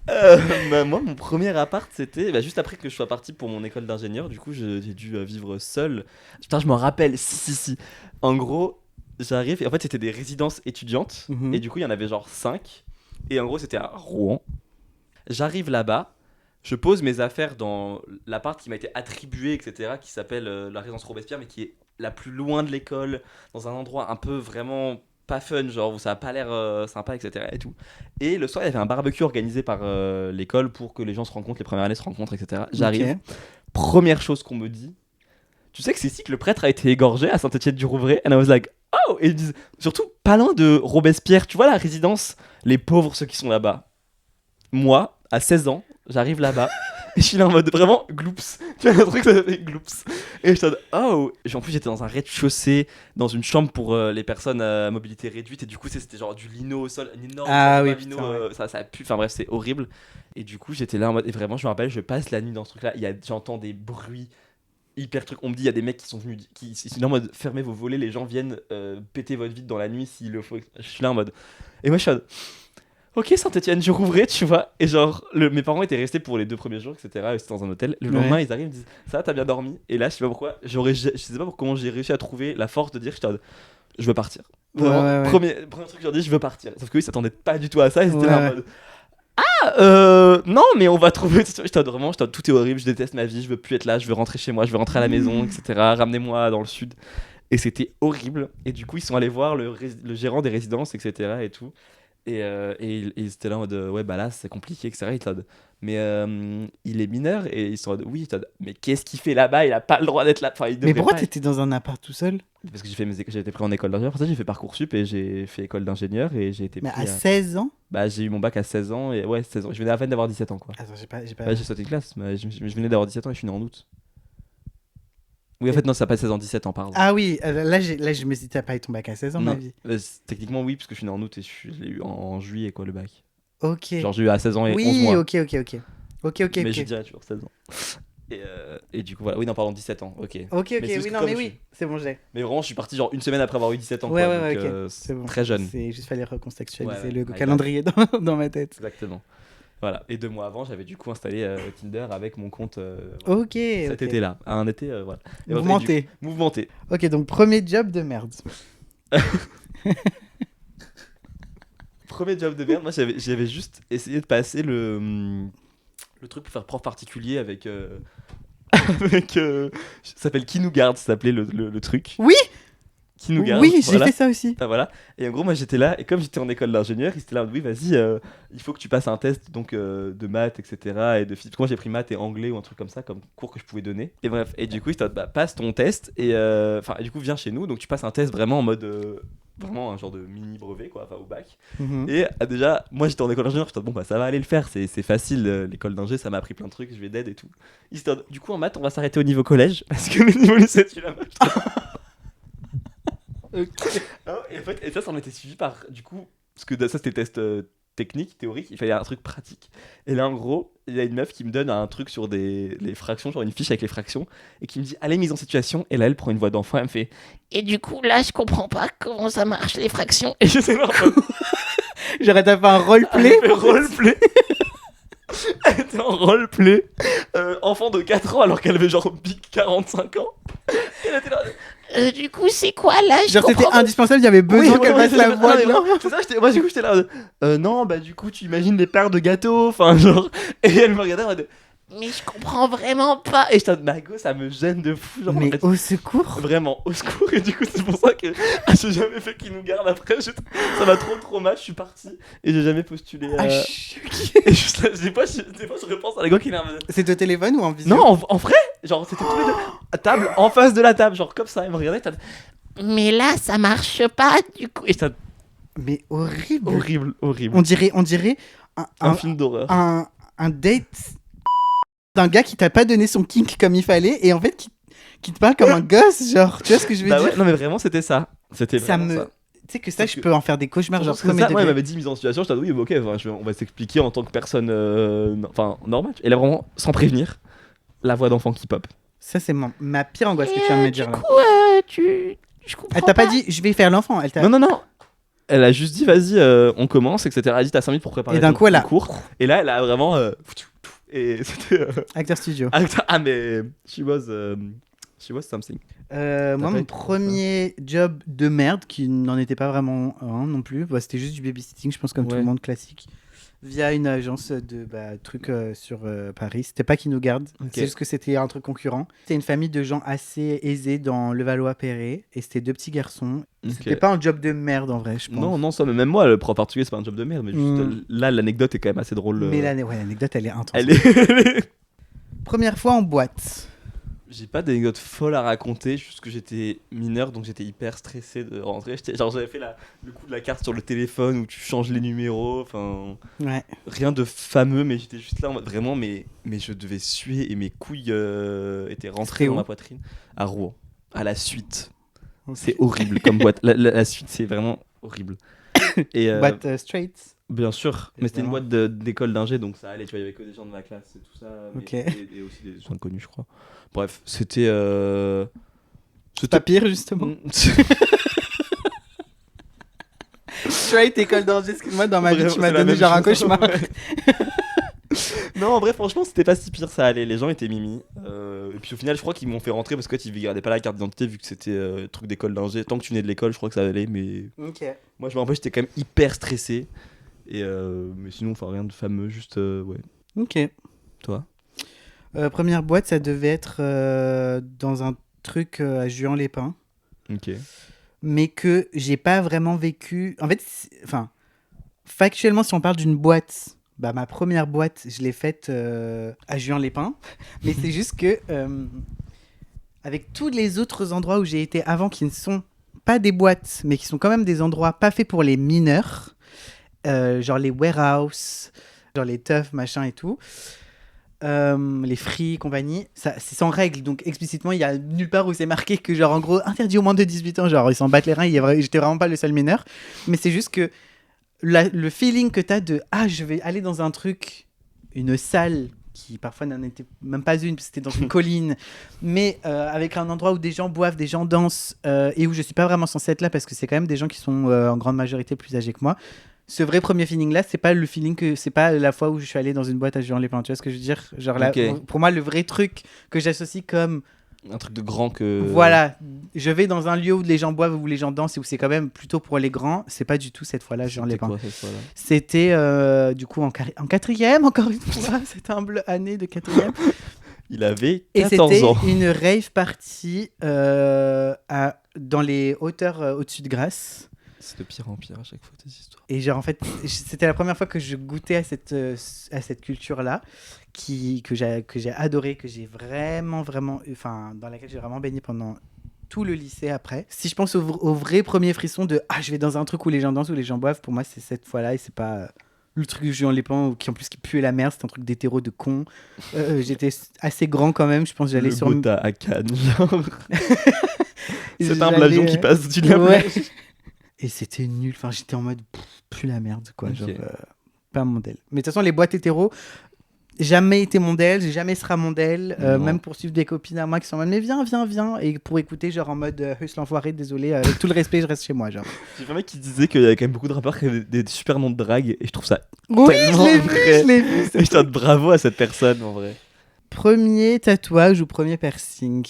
Bah, moi, mon premier appart, c'était juste après que je sois parti pour mon école d'ingénieur. Du coup, j'ai dû vivre seul. Putain, je m'en rappelle. Si. En gros, j'arrive. Et en fait, c'était des résidences étudiantes. Mhm. Et du coup, il y en avait genre 5. Et en gros, c'était à Rouen. J'arrive là-bas. Je pose mes affaires dans l'appart qui m'a été attribué, etc., qui s'appelle la résidence Robespierre, mais qui est la plus loin de l'école, dans un endroit un peu vraiment pas fun, genre où ça a pas l'air sympa, etc. Et tout. Et le soir, il y avait un barbecue organisé par l'école pour que les gens se rencontrent, les premières années se rencontrent, etc. J'arrive. Ok. Première chose qu'on me dit, tu sais que c'est ici que le prêtre a été égorgé à Saint-Étienne-du-Rouvray? And I was like, oh! Et ils disent, surtout pas loin de Robespierre, tu vois la résidence, les pauvres, ceux qui sont là-bas. Moi, à 16 ans, j'arrive là-bas et je suis là en mode vraiment gloops. Tu vois, le truc, ça fait gloops. Et je suis en mode, oh! Et en plus, j'étais dans un rez-de-chaussée, dans une chambre pour les personnes à mobilité réduite. Et du coup, c'était genre du lino au sol, un énorme Oui, lino, putain, ça pue. Enfin bref, c'est horrible. Et du coup, j'étais là en mode, et vraiment, je me rappelle, je passe la nuit dans ce truc-là. J'entends des bruits hyper trucs. On me dit, il y a des mecs qui sont venus, qui sont là en mode, fermez vos volets, les gens viennent péter votre vitre dans la nuit s'il le faut. Je suis là en mode. Et moi, je suis en mode, ok, Saint-Étienne-du-Rouvray, tu vois. Et genre, mes parents étaient restés pour les 2 premiers jours, etc. Et c'était dans un hôtel. Le lendemain, ils arrivent, ils me disent, ça va, t'as bien dormi? Et là, je sais pas pourquoi, je sais pas comment j'ai réussi à trouver la force de dire, je veux partir. Vraiment, Ouais. Premier truc que je leur dis, je veux partir. Sauf qu'eux, ils s'attendaient pas du tout à ça. Ils étaient là en Ouais. mode, non, mais on va trouver. Vraiment, tout est horrible, je déteste ma vie, je veux plus être là, je veux rentrer chez moi, je veux rentrer à la maison, etc. Ramenez-moi dans le sud. Et c'était horrible. Et du coup, ils sont allés voir le gérant des résidences, etc. et tout. Et ils étaient là en mode ouais, bah là, c'est compliqué, etc. Ils étaient en mode, mais il est mineur. Et ils sont en mode, oui, mais qu'est-ce qu'il fait là-bas? Il a pas le droit d'être là. Enfin, il Mais devrait pourquoi pas t'étais dans un appart tout seul? Parce que j'ai été pris en école d'ingénieur. Pour ça, j'ai fait Parcoursup et j'ai fait école d'ingénieur. Et j'ai été Mais pris à 16 ans? Bah, j'ai eu mon bac à 16 ans. Et ouais, 16 ans. Je venais à peine d'avoir 17 ans, quoi. Attends, j'ai pas... Ouais, j'ai sauté de classe. Mais je venais d'avoir 17 ans et je suis né en août. Oui, en fait, non, ça passe 16 ans, 17 ans, pardon. Ah oui, là je me suis dit, t'as pas eu ton bac à 16 ans, ma Non. vie. Techniquement, oui, parce que je suis né en août et je l'ai eu en juillet, quoi, le bac. Ok. Genre, j'ai eu à 16 ans et 11 Oui, mois. ok. Mais je dirais toujours 16 ans. Et du coup, voilà. Oui, non, pardon, 17 ans, ok. Ok, Mais c'est juste oui, que non, comme mais je oui, suis- c'est bon, j'ai. Mais vraiment, je suis parti genre une semaine après avoir eu 17 ans, Ouais, quoi. ouais, Donc, ok. C'est bon. très jeune. C'est juste fallait recontextualiser Ouais, le my calendrier dans ma tête. Exactement. Voilà. Et 2 mois avant, j'avais du coup installé Tinder avec mon compte Ok. cet été-là. Un été, voilà. Et voilà, Mouvementé. Mouvementé. Ok, donc premier job de merde. Premier job de merde, moi j'avais juste essayé de passer le truc pour faire prof particulier avec. Ça s'appelle Qui nous garde, ça s'appelait le truc. Oui. Qui nous garde. Oui, j'ai voilà. fait ça aussi. Ah, voilà. Et en gros, moi j'étais là, et comme j'étais en école d'ingénieur, ils étaient là, oui, vas-y, il faut que tu passes un test donc, de maths, etc. Et de physique. Parce que moi j'ai pris maths et anglais ou un truc comme ça, comme cours que je pouvais donner. Et bref, et du coup, ils étaient là, bah, passe ton test, et du coup, viens chez nous. Donc tu passes un test vraiment en mode. Vraiment un genre de mini brevet, quoi, enfin au bac. Mhm. Et déjà, moi j'étais en école d'ingénieur, j'étais bon, bah ça va aller le faire, c'est facile, l'école d'ingé, ça m'a appris plein de trucs, je vais d'aide et tout. Du coup, en maths, on va s'arrêter au niveau collège, parce que le niveau lycée, tu l'as et en fait, et ça en était suivi par, du coup, parce que ça c'était test technique, théorique, il fallait un truc pratique. Et là, en gros, il y a une meuf qui me donne un truc sur les fractions, genre une fiche avec les fractions, et qui me dit, allez, mise en situation, et là, elle prend une voix d'enfant, elle me fait, Et du coup, là, je comprends pas comment ça marche, les fractions. et je sais pas, J'aurais fait un roleplay. Elle fait roleplay. Elle était en roleplay. Enfant de 4 ans alors qu'elle avait genre big 45 ans. Elle était là. Du coup, c'est quoi là? Je Genre, c'était comprends. indispensable, il y avait besoin qu'elle fasse la voix. Non, c'est ça, moi du coup j'étais là. Non, bah du coup tu imagines les paires de gâteaux. Enfin, genre. Et elle me regardait en mode. Mais je comprends vraiment pas. Et j'étais en mode, bah go, ça me gêne de fou. Genre, en Mais fait, au secours. vraiment, au secours. Et du coup, c'est pour ça que j'ai jamais fait qu'il nous garde après. Ça m'a trop mal, je suis parti. Et j'ai jamais postulé. Ah, je suis choquée. Et juste là, des fois, je repense à la go qui est là. C'est au téléphone ou en visio? Non, en vrai, genre, c'était tous les deux à table, en face de la table, genre comme ça. Elle me regardait, Mais là, ça marche pas du coup. et c'était Mais horrible. horrible. On dirait Un film d'horreur. un date d'un gars qui t'a pas donné son kink comme il fallait et en fait qui te parle comme un gosse, genre, tu vois ce que je veux Bah dire? ouais, non, mais vraiment, c'était ça. C'était Ça vraiment me. ça. Tu sais que ça, Parce je que- peux en faire des cauchemars, genre Parce que premier ça, moi, degré. il m'avait dit mise en situation, j'étais oui, bah, ok, enfin, on va s'expliquer en tant que personne enfin normale. Et là, vraiment, sans prévenir, la voix d'enfant qui pop. Ça, c'est ma pire angoisse que Et, tu viens de me du dire là. coup, je comprends Elle t'a pas dit, je vais faire l'enfant. Elle t'a. Non. Elle a juste dit, vas-y, on commence, etc. Elle a dit, t'as 5 minutes pour préparer Et d'un ton coup, elle a- cours. Et là, elle a vraiment. Et c'était. Acteur studio. Ah, mais. She was something. Moi, pas mon été premier job de merde, qui n'en était pas vraiment un non plus, bah, c'était juste du babysitting, je pense, comme tout Ouais. le monde classique, via une agence de trucs sur Paris. C'était pas qui nous garde, Ok. c'est juste que c'était un truc concurrent. C'était une famille de gens assez aisés dans Levallois-Perret, et c'était 2 petits garçons. Ok. C'était pas un job de merde en vrai, je pense. Non, ça, mais même moi, le prof portugais, c'est pas un job de merde, mais juste Mm. là, l'anecdote est quand même assez drôle. Mais l'anecdote, elle est intense. Elle est. Première fois en boîte. J'ai pas d'anecdote folle à raconter, juste que j'étais mineur donc j'étais hyper stressé de rentrer. Genre j'avais fait le coup de la carte sur le téléphone où tu changes les numéros, enfin Ouais. rien de fameux, mais j'étais juste là en mode vraiment, mais je devais suer et mes couilles étaient rentrées C'était dans où ma poitrine. À Rouen, à la suite. C'est horrible comme boîte. La suite c'est vraiment horrible. Et Boîte straight. bien sûr, mais c'était une Évidemment. boîte d'école d'ingé donc ça allait, tu vois, il y avait que des gens de ma classe et tout ça, mais Ok. et aussi des gens inconnus je crois. Bref, c'était C'est pas pire, justement. Straight, école d'Angers, excuse-moi, dans ma vie, Vraiment, tu m'as c'est la donné même genre un chose. cauchemar. Ouais. Non, en vrai, franchement, c'était pas si pire, ça allait. Les gens étaient mimi. Et puis au final, je crois qu'ils m'ont fait rentrer parce qu'ils gardaient pas la carte d'identité vu que c'était truc d'école d'ingé. Tant que tu venais de l'école, je crois que ça allait. Mais Ok. moi, je me rappelle, j'étais quand même hyper stressé. Et mais sinon, enfin, rien de fameux, juste ouais. Ok. Toi Première boîte, ça devait être dans un truc à Juan-les-Pins, Ok. mais que j'ai pas vraiment vécu. En fait, enfin, factuellement, si on parle d'une boîte, bah, ma première boîte, je l'ai faite à Juan-les-Pins, mais c'est juste que avec tous les autres endroits où j'ai été avant qui ne sont pas des boîtes, mais qui sont quand même des endroits pas faits pour les mineurs, genre les warehouses, genre les teufs, machin et tout. Les free compagnie, ça c'est sans règle, donc explicitement il y a nulle part où c'est marqué que genre en gros interdit au moins de 18 ans, genre ils s'en battent les reins, j'étais vraiment pas le seul mineur, mais c'est juste que le feeling que t'as de je vais aller dans un truc, une salle qui parfois n'en était même pas une, parce que c'était dans une colline, mais avec un endroit où des gens boivent, des gens dansent, et où je suis pas vraiment censé être là parce que c'est quand même des gens qui sont en grande majorité plus âgés que moi. Ce vrai premier feeling là, c'est pas le feeling c'est pas la fois où je suis allé dans une boîte à Juan-les-Pins, tu vois ce que je veux dire, genre là, Ok. pour moi le vrai truc que j'associe comme Un truc de grand que. voilà, je vais dans un lieu où les gens boivent, où les gens dansent et où c'est quand même plutôt pour les grands, c'est pas du tout cette fois là C'était Juan-les-Pins. quoi cette fois-là C'était du coup en quatrième, encore une fois, cette humble année de quatrième. Il avait Et 14 c'était ans. une rave party dans les hauteurs au-dessus de Grasse. C'est de pire en pire à chaque fois tes histoires. Et genre en fait, c'était la première fois que je goûtais à cette culture-là, que j'ai adoré, que j'ai vraiment, enfin, dans laquelle j'ai vraiment baigné pendant tout le lycée après. Si je pense au vrai premier frisson de je vais dans un truc où les gens dansent, où les gens boivent, pour moi c'est cette fois-là et c'est pas le truc du Juan-les-Pins qui en plus qui puait la merde, c'est un truc d'hétéro de con. J'étais assez grand quand même, je pense que j'allais Le sur Bota à Cannes, genre. C'est un J'allais, avion qui passe au-dessus de la ouais. plage. Et c'était nul, enfin j'étais en mode plus la merde quoi, Ok. genre pas mon modèle. Mais de toute façon les boîtes hétéro, jamais été modèle, j'ai jamais sera modèle, Non. même pour suivre des copines à moi qui sont en mode mais viens, et pour écouter genre en mode Huss l'enfoiré, désolé, avec tout le respect, je reste chez moi, genre. J'ai vu un mec qui disait qu'il y avait quand même beaucoup de rappeurs qui avaient des super noms de drague et je trouve ça Oui, tellement je vrai. l'ai vu. Et je te dis bravo à cette personne en vrai. Premier tatouage ou premier piercing.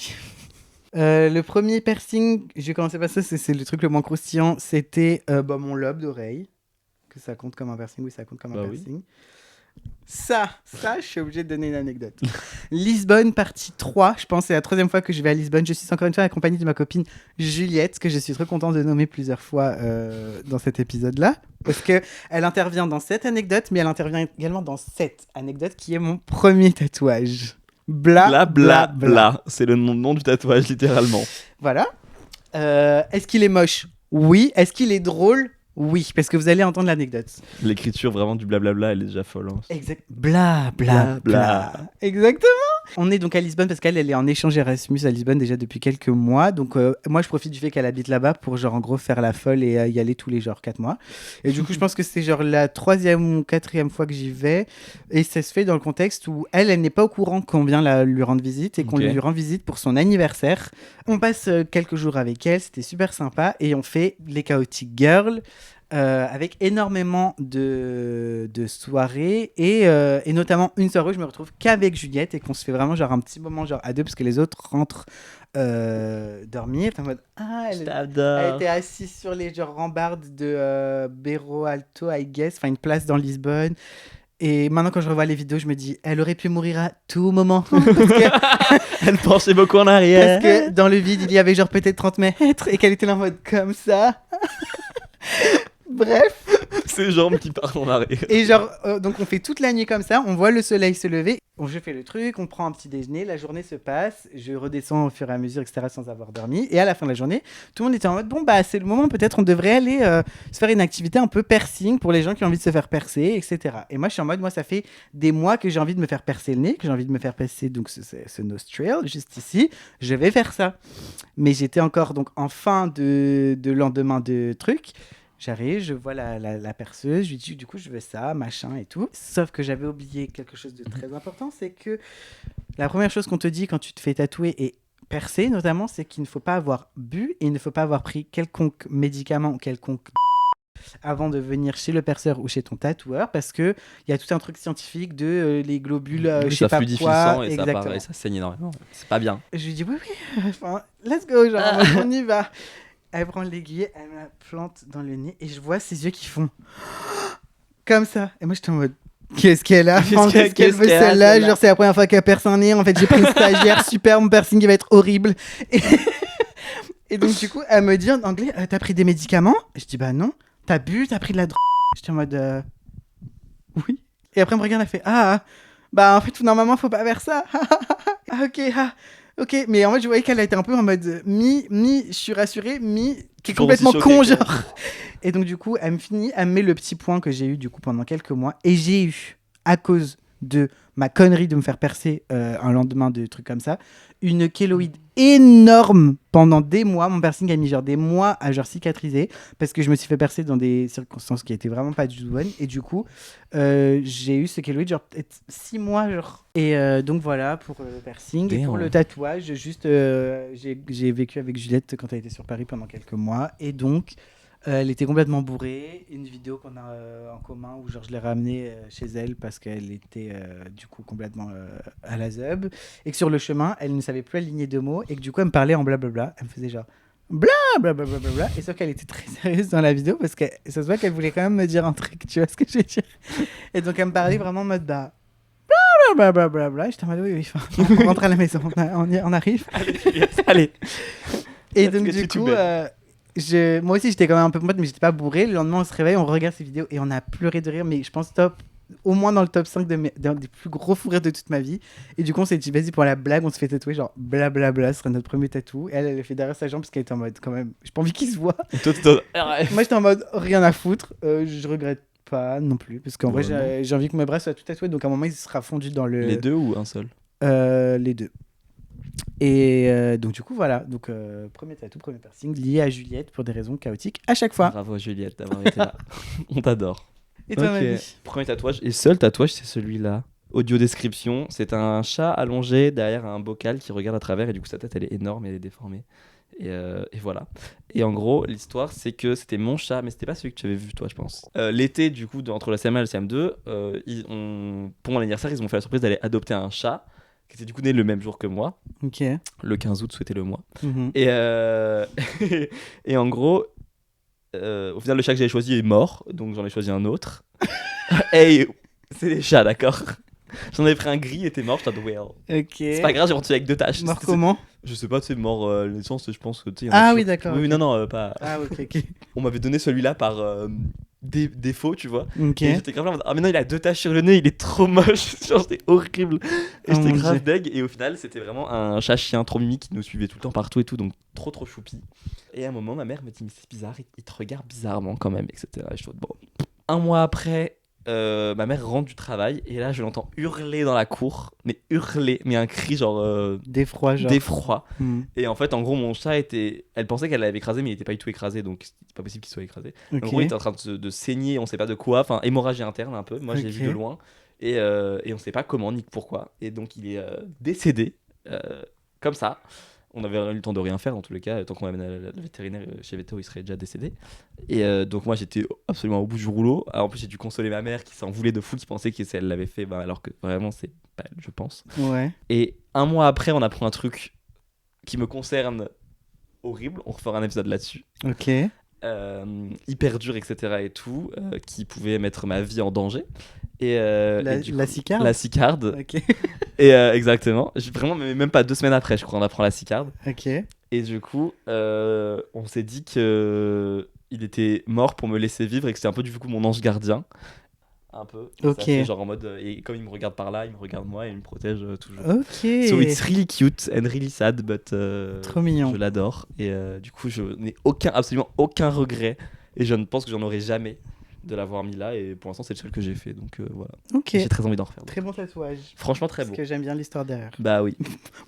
Le premier piercing, j'ai commencé par ça, c'est le truc le moins croustillant, c'était mon lobe d'oreille. Que ça compte comme un piercing, oui, ça compte comme un Bah oui. piercing. Ça, je suis obligé de donner une anecdote. Lisbonne, partie 3. Je pense que c'est la 3e fois que je vais à Lisbonne. Je suis encore une fois accompagnée de ma copine Juliette, que je suis très content de nommer plusieurs fois dans cet épisode-là. Parce qu'elle intervient dans cette anecdote, mais elle intervient également dans cette anecdote qui est mon premier tatouage. Bla bla bla. C'est le nom du tatouage littéralement. Voilà. Est-ce qu'il est moche ? Oui. Est-ce qu'il est drôle ? Oui, parce que vous allez entendre l'anecdote. L'écriture vraiment du blablabla, elle est déjà folle. Hein. Exact. Bla bla bla. Exactement. On est donc à Lisbonne parce qu'elle est en échange Erasmus à Lisbonne déjà depuis quelques mois. Donc moi je profite du fait qu'elle habite là-bas pour genre en gros faire la folle et y aller tous les genre 4 mois. Et du coup je pense que c'est genre la 3e ou 4e fois que j'y vais. Et ça se fait dans le contexte où elle n'est pas au courant qu'on vient lui rendre visite et qu'on lui rend visite pour son anniversaire. On passe quelques jours avec elle, c'était super sympa et on fait les Chaotic Girls. Avec énormément de soirées et notamment une soirée où je me retrouve qu'avec Juliette et qu'on se fait vraiment genre un petit moment genre à deux parce que les autres rentrent dormir. T'es en mode elle était assise sur les genre rambardes de Berro Alto, I guess, enfin une place dans Lisbonne. Et maintenant quand je revois les vidéos, je me dis elle aurait pu mourir à tout moment parce que Elle pensait beaucoup en arrière. parce que dans le vide il y avait genre peut-être 30 mètres et qu'elle était là en mode comme ça. Bref. Ses jambes qui partent en arrière. Et genre, donc on fait toute la nuit comme ça, on voit le soleil se lever, je fais le truc, on prend un petit déjeuner, la journée se passe, je redescends au fur et à mesure, etc. sans avoir dormi. Et à la fin de la journée, tout le monde était en mode, bon bah c'est le moment, peut-être on devrait aller se faire une activité un peu piercing pour les gens qui ont envie de se faire percer, etc. Et moi je suis en mode, moi ça fait des mois que j'ai envie de me faire percer le nez, que j'ai envie de me faire percer donc ce nostril, juste ici, je vais faire ça. Mais j'étais encore donc en fin de lendemain de truc. J'arrive, je vois la perceuse, je lui dis du coup je veux ça, machin et tout. Sauf que j'avais oublié quelque chose de très important, c'est que la première chose qu'on te dit quand tu te fais tatouer et percer notamment, c'est qu'il ne faut pas avoir bu et il ne faut pas avoir pris quelconque médicament ou quelconque avant de venir chez le perceur ou chez ton tatoueur parce que il y a tout un truc scientifique de les globules, je sais ça pas fluidifie quoi. le sang et ça saigne énormément. C'est pas bien. Je lui dis oui, enfin, let's go, genre on y va. Elle prend l'aiguille, elle me la plante dans le nez et je vois ses yeux qui font comme ça. Et moi, j'étais en mode, qu'est-ce qu'elle a ? Qu'est-ce qu'elle veut celle-là ? Genre, c'est la première fois qu'elle perce un nez. En fait, j'ai pris une stagiaire, super, mon piercing il va être horrible. Et donc, du coup, elle me dit en anglais, t'as pris des médicaments ? Je dis, bah non. T'as bu, t'as pris de la drogue ? J'étais en mode, oui. Et après, elle me regarde, elle fait, bah en fait, normalement, faut pas faire ça. Ok, mais en fait, je voyais qu'elle était un peu en mode je suis rassurée, qui est complètement con, genre. Et donc, du coup, elle me met le petit point que j'ai eu, du coup, pendant quelques mois. Et j'ai eu, à cause de ma connerie de me faire percer un lendemain de trucs comme ça, une kéloïde énorme pendant des mois. Mon piercing a mis genre des mois à genre cicatriser parce que je me suis fait percer dans des circonstances qui étaient vraiment pas du tout bonnes. Et du coup, j'ai eu ce kéloïde genre peut-être 6 mois. Genre. Et donc voilà pour le piercing. Et pour le tatouage, juste j'ai vécu avec Juliette quand elle était sur Paris pendant quelques mois. Et donc, elle était complètement bourrée. Une vidéo qu'on a en commun où genre je l'ai ramenée chez elle parce qu'elle était du coup complètement à la zeub et que sur le chemin elle ne savait plus aligner deux mots et que du coup elle me parlait en blablabla. Elle me faisait genre blablabla et sauf qu'elle était très sérieuse dans la vidéo parce que ça se voit qu'elle voulait quand même me dire un truc, tu vois ce que je veux dire. Et donc elle me parlait vraiment en mode blablabla. J'étais en mode oui, on rentre à la maison, on arrive. Allez. Et donc du coup moi aussi j'étais quand même un peu moite mais j'étais pas bourré. Le lendemain on se réveille, on regarde ces vidéos et on a pleuré de rire, mais je pense au moins dans le top 5 des plus gros fous rires de toute ma vie. Et du coup on s'est dit vas-y pour la blague on se fait tatouer genre blablabla, ce serait notre premier tatou. Et elle fait derrière sa jambe parce qu'elle était en mode quand même j'ai pas envie qu'il se voit. Moi j'étais en mode rien à foutre, je regrette pas non plus parce qu'en vrai j'ai envie que mes bras soient tout tatoués donc à un moment il sera fondu dans le... Les deux ou un seul les deux. Et donc du coup voilà, donc premier tatou, premier piercing lié à Juliette pour des raisons chaotiques à chaque fois. Bravo Juliette d'avoir été là. On t'adore. Et toi Mami ? Premier tatouage et seul tatouage c'est celui-là. Audio description, c'est un chat allongé derrière un bocal qui regarde à travers et du coup sa tête elle est énorme et elle est déformée. Et voilà. Et en gros, l'histoire c'est que c'était mon chat, mais c'était pas celui que tu avais vu toi, je pense. L'été, du coup, entre la CM1 et la CM2, pour mon anniversaire, ils m'ont fait la surprise d'aller adopter un chat qui était du coup né le même jour que moi. Ok. Le 15 août, souhaitez-le moi. Mhm. Et en gros, au final, le chat que j'avais choisi est mort, donc j'en ai choisi un autre. Hey, c'est des chats, d'accord. J'en avais pris un gris, il était mort, j'étais en mode, well. Ok. C'est pas grave, j'ai rentré avec 2 taches. Mort comment? Je sais pas, c'est mort naissance, je pense que tu sais. Ah oui, d'accord. Oui, ok. non, pas. Ah, ok, ok. On m'avait donné celui-là par défaut, tu vois. Ok. Et j'étais grave là en mode, ah mais non, il a 2 taches sur le nez, il est trop moche. Genre, c'était horrible. Et Oh j'étais mon grave Dieu. deg. Et au final, c'était vraiment un chat-chien trop mimi qui nous suivait tout le temps partout et tout, donc trop choupi. Et à un moment, ma mère me dit, mais c'est bizarre, il te regarde bizarrement quand même, etc. Et je suis en mode, bon. Un mois après, ma mère rentre du travail et là, je l'entends hurler dans la cour, mais un cri genre D'effroi, genre. d'effroi. Hmm. Et en fait, en gros, mon chat était. Elle pensait qu'elle l'avait écrasé, mais il était pas du tout écrasé, donc c'est pas possible qu'il soit écrasé. Ok. En gros, il était en train de saigner, on sait pas de quoi, enfin, hémorragie interne un peu. Moi, je l'ai vu Ok. de loin. Et on sait pas comment ni pourquoi. Et donc, il est décédé, comme ça. On avait eu le temps de rien faire, dans tous les cas. Tant qu'on l'amène à la vétérinaire chez Veto, il serait déjà décédé. Et donc, moi, j'étais absolument au bout du rouleau. Alors, en plus, j'ai dû consoler ma mère qui s'en voulait de fou, qui pensait qu'elle l'avait fait, alors que vraiment, c'est pas elle, je pense. Ouais. Et un mois après, on apprend un truc qui me concerne horrible. On refera un épisode là-dessus. Ok. Hyper dur, etc. et tout, qui pouvait mettre ma vie en danger. Et du La coup, cicarde. la cicarde. Ok. Et exactement. Vraiment, mais même pas 2 semaines après, je crois, on apprend la cicarde. Ok. Et du coup, on s'est dit que il était mort pour me laisser vivre et que c'était un peu du coup mon ange gardien. Un peu. Et Ok. ça fait genre en mode. Et comme il me regarde par là, il me regarde moi et il me protège toujours. Ok. So it's really cute and really sad, but Trop mignon. je l'adore. Et du coup, je n'ai absolument aucun regret. Et je ne pense que j'en aurai jamais de l'avoir mis là. Et pour l'instant, c'est le seul que j'ai fait. Donc voilà. Ok. J'ai très envie d'en refaire. Très bon tatouage. Franchement, très Parce beau. que j'aime bien l'histoire derrière. Bah oui.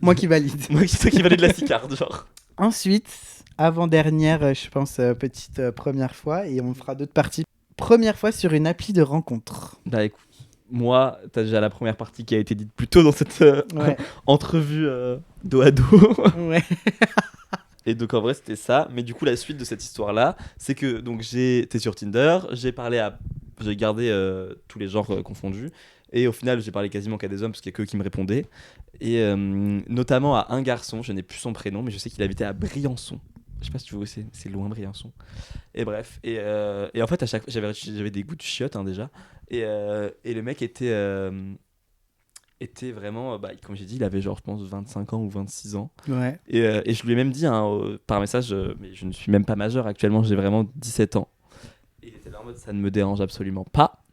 Moi qui valide. Moi, c'est toi qui valide la cicarde, genre. Ensuite, avant-dernière, je pense, petite première fois, et on fera d'autres parties. Première fois sur une appli de rencontre. Bah écoute, moi, t'as déjà la première partie qui a été dite plus tôt dans cette Ouais. entrevue dos à dos. Ouais. Et donc en vrai c'était ça, mais du coup la suite de cette histoire là, c'est que donc j'étais sur Tinder, j'ai gardé tous les genres confondus, et au final j'ai parlé quasiment qu'à des hommes parce qu'il y a que eux qui me répondaient, et notamment à un garçon, je n'ai plus son prénom, mais je sais qu'il habitait à Briançon. Je sais pas si tu vois où c'est loin Briançon. Et bref, et en fait à chaque fois j'avais des goûts de chiottes déjà, et le mec était vraiment, comme j'ai dit, il avait genre, je pense, 25 ans ou 26 ans. Ouais. Et je lui ai même dit par message, mais je ne suis même pas majeur actuellement, j'ai vraiment 17 ans. Et il était là en mode, ça ne me dérange absolument pas.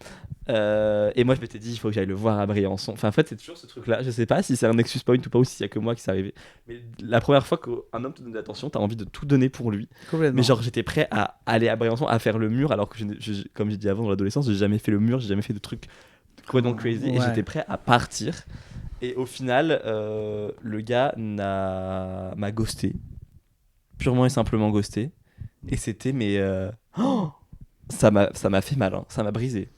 Et moi, je m'étais dit, il faut que j'aille le voir à Briançon. Enfin, en fait, c'est toujours ce truc-là. Je sais pas si c'est un excuse point ou pas, ou s'il y a que moi qui s'est arrivé. Mais la première fois qu'un homme te donne de l'attention, t'as envie de tout donner pour lui. Complètement. Mais genre, j'étais prêt à aller à Briançon, à faire le mur, alors que, comme j'ai dit avant, dans l'adolescence, j'ai jamais fait le mur, j'ai jamais fait de trucs complètement crazy. Et Ouais. j'étais prêt à partir. Et au final, le gars m'a ghosté. Purement et simplement ghosté. Et c'était, ça m'a fait mal, hein. Ça m'a brisé.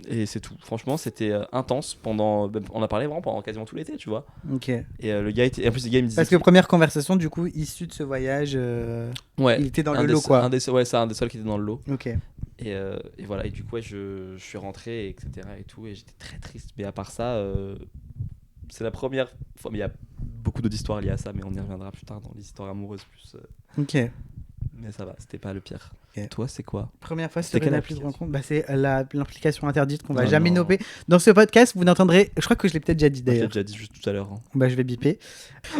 Et c'est tout. Franchement, c'était intense pendant. On a parlé vraiment pendant quasiment tout l'été, tu vois. Ok. Et le gars était. En plus, le gars il me disait. Parce que première conversation, du coup, issue de ce voyage, Ouais. il était dans un le des lot, quoi. Ouais, c'est un des seuls qui était dans le lot. Ok. Et voilà. Et du coup, ouais, je suis rentré, etc. Et tout. Et j'étais très triste. Mais à part ça, c'est la première fois. Mais il y a beaucoup d'autres histoires liées à ça, mais on y reviendra plus tard dans les histoires amoureuses plus. Ok. Mais ça va, c'était pas le pire. Ok. Toi, c'est quoi? Première fois C'était sur une quelle appli de application? rencontre, c'est l'implication interdite qu'on va Oh jamais non. nommer. Dans ce podcast, vous n'entendrez. Je crois que je l'ai peut-être déjà dit Moi, je l'ai d'ailleurs. déjà dit juste tout à l'heure. Hein. Bah, je vais biper.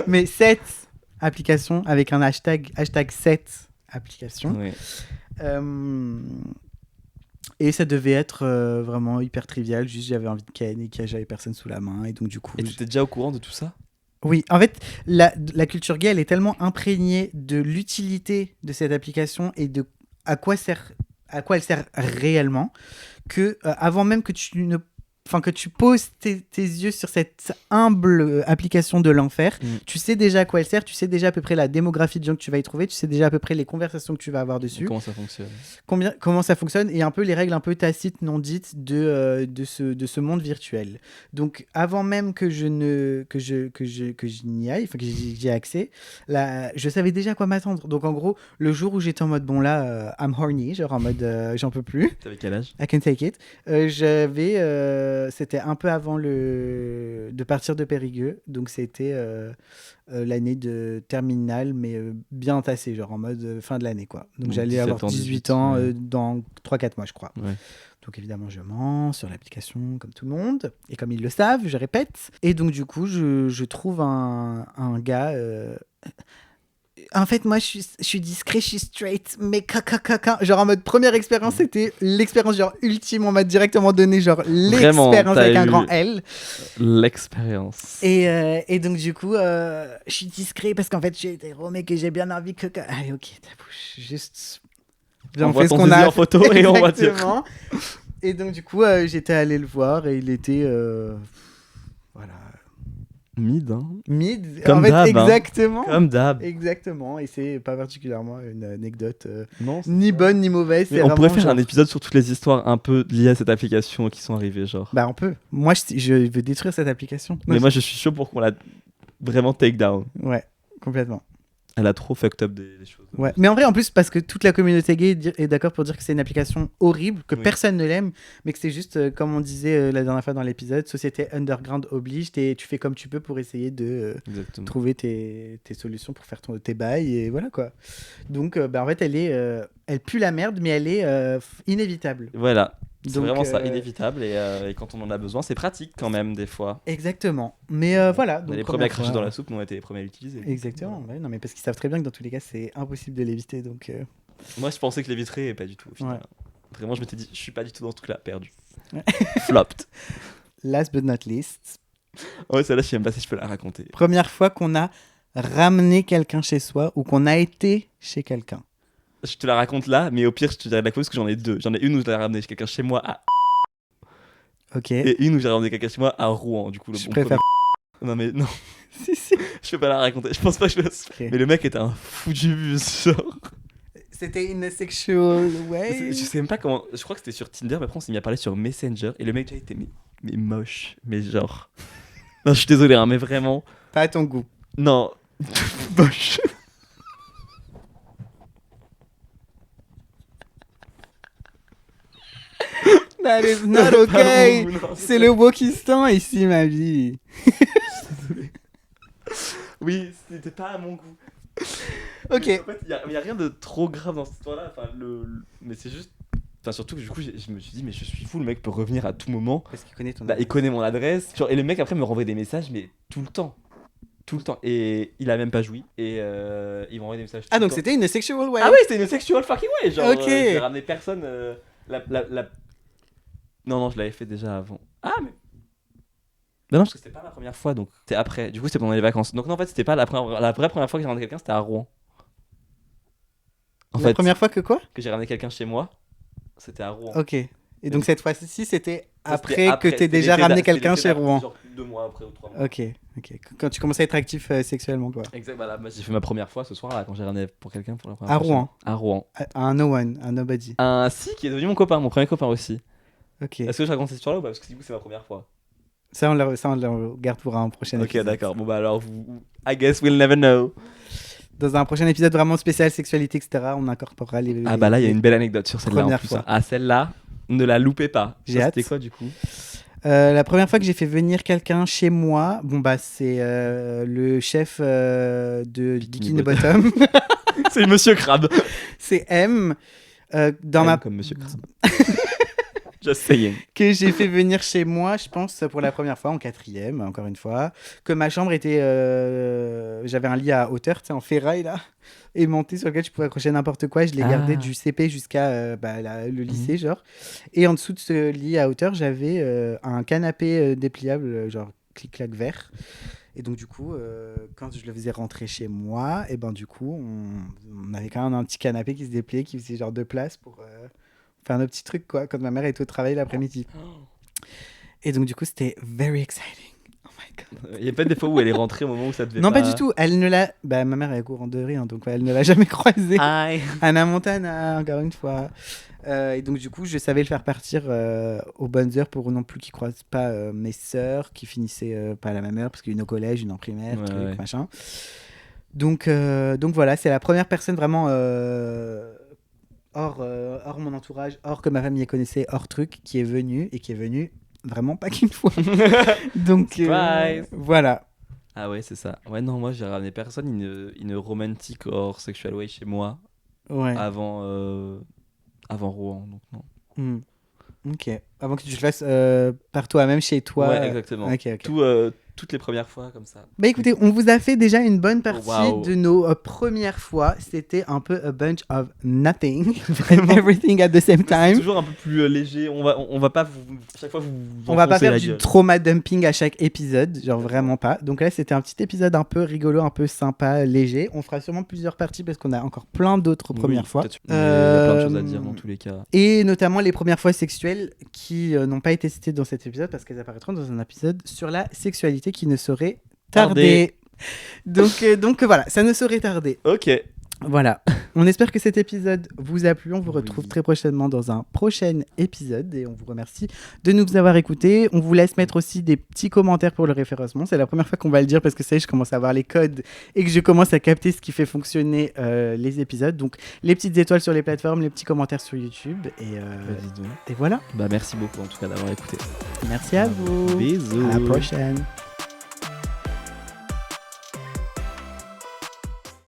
Mais 7 applications avec un hashtag 7 applications. Ouais. Et ça devait être vraiment hyper trivial. Juste, j'avais envie de ken et que j'avais personne sous la main. Et donc, du coup. Et tu étais déjà au courant de tout ça? Oui, en fait, la culture gay, elle est tellement imprégnée de l'utilité de cette application et de à quoi elle sert réellement que avant même que tu ne enfin que tu poses tes yeux sur cette humble application de l'enfer, tu sais déjà à quoi elle sert, tu sais déjà à peu près la démographie de gens que tu vas y trouver, tu sais déjà à peu près les conversations que tu vas avoir dessus. Comment ça fonctionne? Comment ça fonctionne et un peu les règles un peu tacites, non dites de ce monde virtuel. Donc avant même que je n'y aille, enfin que j'y ai accès, je savais déjà à quoi m'attendre. Donc en gros, le jour où j'étais en mode bon là, I'm horny, genre en mode j'en peux plus. T'avais quel âge? I can take it. C'était un peu avant de partir de Périgueux, donc c'était l'année de terminale, mais bien tassée, genre en mode fin de l'année, quoi. Donc j'allais avoir 18 ans dans 3-4 mois, je crois. Ouais. Donc évidemment, je mens sur l'application comme tout le monde, et comme ils le savent, je répète. Et donc du coup, je trouve un gars... En fait, moi, je suis discret, je suis straight, mais genre en mode première expérience, c'était l'expérience genre ultime, on m'a directement donné genre l'expérience avec un grand L. L'expérience. Et donc du coup, je suis discret parce qu'en fait, j'ai été mais que j'ai bien envie que... Allez, ok, ta bouche, juste... On voit ton zizi en photo et on va dire. Et donc du coup, j'étais allé le voir et il était... voilà... Mid, hein. Mid, comme en fait, d'hab, exactement. Comme d'hab. Exactement, et c'est pas particulièrement une anecdote non, ni bonne ni mauvaise. Mais on pourrait faire un épisode sur toutes les histoires un peu liées à cette application qui sont arrivées, genre. Bah on peut. Moi, je veux détruire cette application. Mais moi, je suis chaud pour qu'on la vraiment take down. Ouais, complètement. Elle a trop fucked up des choses. Ouais, mais en vrai, en plus, parce que toute la communauté gay est d'accord pour dire que c'est une application horrible, que personne ne l'aime, mais que c'est juste, comme on disait la dernière fois dans l'épisode, société underground oblige, tu fais comme tu peux pour essayer de trouver tes solutions pour faire tes bails, et voilà quoi. Donc, en fait, elle pue la merde, mais elle est inévitable. Voilà. C'est vraiment ça, inévitable, et quand on en a besoin, c'est pratique quand même, des fois. Exactement. Mais voilà. Donc, les premiers à cracher dans la soupe, nous on été les premiers à l'utiliser. Exactement. Ouais, non, mais parce qu'ils savent très bien que dans tous les cas, c'est impossible de l'éviter. Donc, moi, je pensais que l'éviterait, et pas du tout, au final. Ouais. Vraiment, je m'étais dit, je suis pas du tout dans ce truc-là, perdu. Flopped. Last but not least. Ouais, celle-là, je sais même pas si je peux la raconter. Première fois qu'on a ramené quelqu'un chez soi ou qu'on a été chez quelqu'un. Je te la raconte là, mais au pire, je te dirai de la cause parce que j'en ai deux. J'en ai une où je l'ai ramené chez quelqu'un chez moi à... Ok. Et une où j'ai ramené quelqu'un chez moi à Rouen. Du coup, je préfère... Non, mais non. si. Je peux pas la raconter. Je pense pas que je laisse. Okay. Mais le mec était un fou du bus, genre. C'était in a sexual way. Je sais même pas comment... Je crois que c'était sur Tinder, mais après on s'est mis à parler sur Messenger. Et le mec, était mais moche. Mais genre... Non, je suis désolé, hein, mais vraiment... Pas à ton goût. Non. Moche. That is not okay. C'est le Wokistan ici, ma vie. Désolé. Oui, c'était pas à mon goût. Ok. Mais en fait, il y a rien de trop grave dans cette histoire-là. Enfin, mais c'est juste... Enfin, surtout que du coup, je me suis dit, mais je suis fou, le mec peut revenir à tout moment. Parce qu'il connaît ton adresse. Il connaît mon adresse. Genre, et le mec, après, me renvoie des messages, mais tout le temps. Tout le temps. Et il a même pas joui. Et il m'envoie des messages tout le temps. Ah, donc c'était une sexual way. Ah oui, c'était une sexual fucking way. Genre, ok. J'ai ramené personne... Non, je l'avais fait déjà avant. Ah, mais... Non, parce que c'était pas ma première fois, donc c'était après. Du coup, c'était pendant les vacances. Donc non, en fait, c'était pas la vraie première fois que j'ai ramené quelqu'un, c'était à Rouen. La première fois que quoi ? Que j'ai ramené quelqu'un chez moi, c'était à Rouen. Ok. Et donc cette fois-ci, c'était après que t'aies déjà ramené quelqu'un chez Rouen. Genre 2 mois après ou 3 mois. Ok. Quand tu commençais à être actif sexuellement, quoi. Exact, voilà. Moi, j'ai fait ma première fois ce soir-là, quand j'ai ramené pour quelqu'un pour la première fois. Rouen. À Rouen. Un no one, un nobody. Un si, qui est devenu mon copain, mon premier copain aussi. Ok. Est-ce que je raconte cette histoire-là ou pas ? Parce que du coup, c'est ma première fois. Ça, on le garde pour un prochain épisode. Ok, d'accord. Bon, bah alors, I guess we'll never know. Dans un prochain épisode vraiment spécial sexualité, etc., on incorporera les... Ah bah là, il y a une belle anecdote sur celle-là en plus. Fois. Ah, celle-là, ne la loupez pas. J'ai hâte. C'était quoi, du coup ? La première fois que j'ai fait venir quelqu'un chez moi, bon bah c'est le chef de Bikini Bottom. C'est Monsieur Crabbe. C'est M. Dans M comme Monsieur Crabbe. Just saying. Que j'ai fait venir chez moi, je pense, pour la première fois, en 4e, encore une fois. Que ma chambre était... J'avais un lit à hauteur, tu sais, en ferraille, là, aimanté, sur lequel je pouvais accrocher n'importe quoi. Je l'ai gardé du CP jusqu'à le lycée, genre. Et en dessous de ce lit à hauteur, j'avais un canapé dépliable, genre clic-clac vert. Et donc, du coup, quand je le faisais rentrer chez moi, et ben du coup, on avait quand même un petit canapé qui se dépliait, qui faisait genre 2 places pour... faire nos petits trucs, quoi, quand ma mère était au travail l'après-midi. Et donc, du coup, c'était very exciting. Oh my God. Il y a pas des fois où elle est rentrée au moment où ça devait Non, pas du tout. Elle ne l'a. Bah, ma mère est courant de rire, donc elle ne l'a jamais croisée. Aïe. Hannah Montana, encore une fois. Et donc, du coup, je savais le faire partir aux bonnes heures pour non plus qu'ils croisent pas mes sœurs qui finissaient pas à la même heure parce qu'une au collège, une en primaire, Ouais, truc, ouais. machin. Donc voilà, c'est la première personne vraiment hors mon entourage, hors que ma famille connaissait, hors truc, qui est venue et qui est venue vraiment pas qu'une fois. Donc Surprise. voilà. Ah ouais, c'est ça. Ouais, non, moi j'ai ramené personne une romantic or sexual way chez moi Ouais. avant Rouen, donc non. Ok. Avant que tu le fasses par toi-même chez toi. Ouais, exactement. Ok. Toutes les premières fois comme ça. Bah écoutez, on vous a fait déjà une bonne partie Wow. de nos premières fois. C'était un peu a bunch of nothing and everything at the same C'est time. toujours un peu plus léger. On va pas chaque fois vous On va pas enfoncer faire la du gueule. trauma dumping à chaque épisode, genre vraiment pas. Donc là, c'était un petit épisode un peu rigolo, un peu sympa, léger. On fera sûrement plusieurs parties parce qu'on a encore plein d'autres premières fois. peut-être. Mais il y a plein de choses à dire dans tous les cas. Et notamment les premières fois sexuelles qui n'ont pas été citées dans cet épisode parce qu'elles apparaîtront dans un épisode sur la sexualité qui ne saurait tarder. Donc voilà, ça ne saurait tarder. Ok. Voilà. On espère que cet épisode vous a plu. On vous retrouve Oui. très prochainement dans un prochain épisode et on vous remercie de nous avoir écoutés. On vous laisse mettre aussi des petits commentaires pour le référencement. C'est la première fois qu'on va le dire parce que ça y est, je commence à avoir les codes et que je commence à capter ce qui fait fonctionner les épisodes. Donc les petites étoiles sur les plateformes, les petits commentaires sur YouTube et voilà. Bah merci beaucoup en tout cas d'avoir écouté. Merci à vous. Bisous. À la prochaine.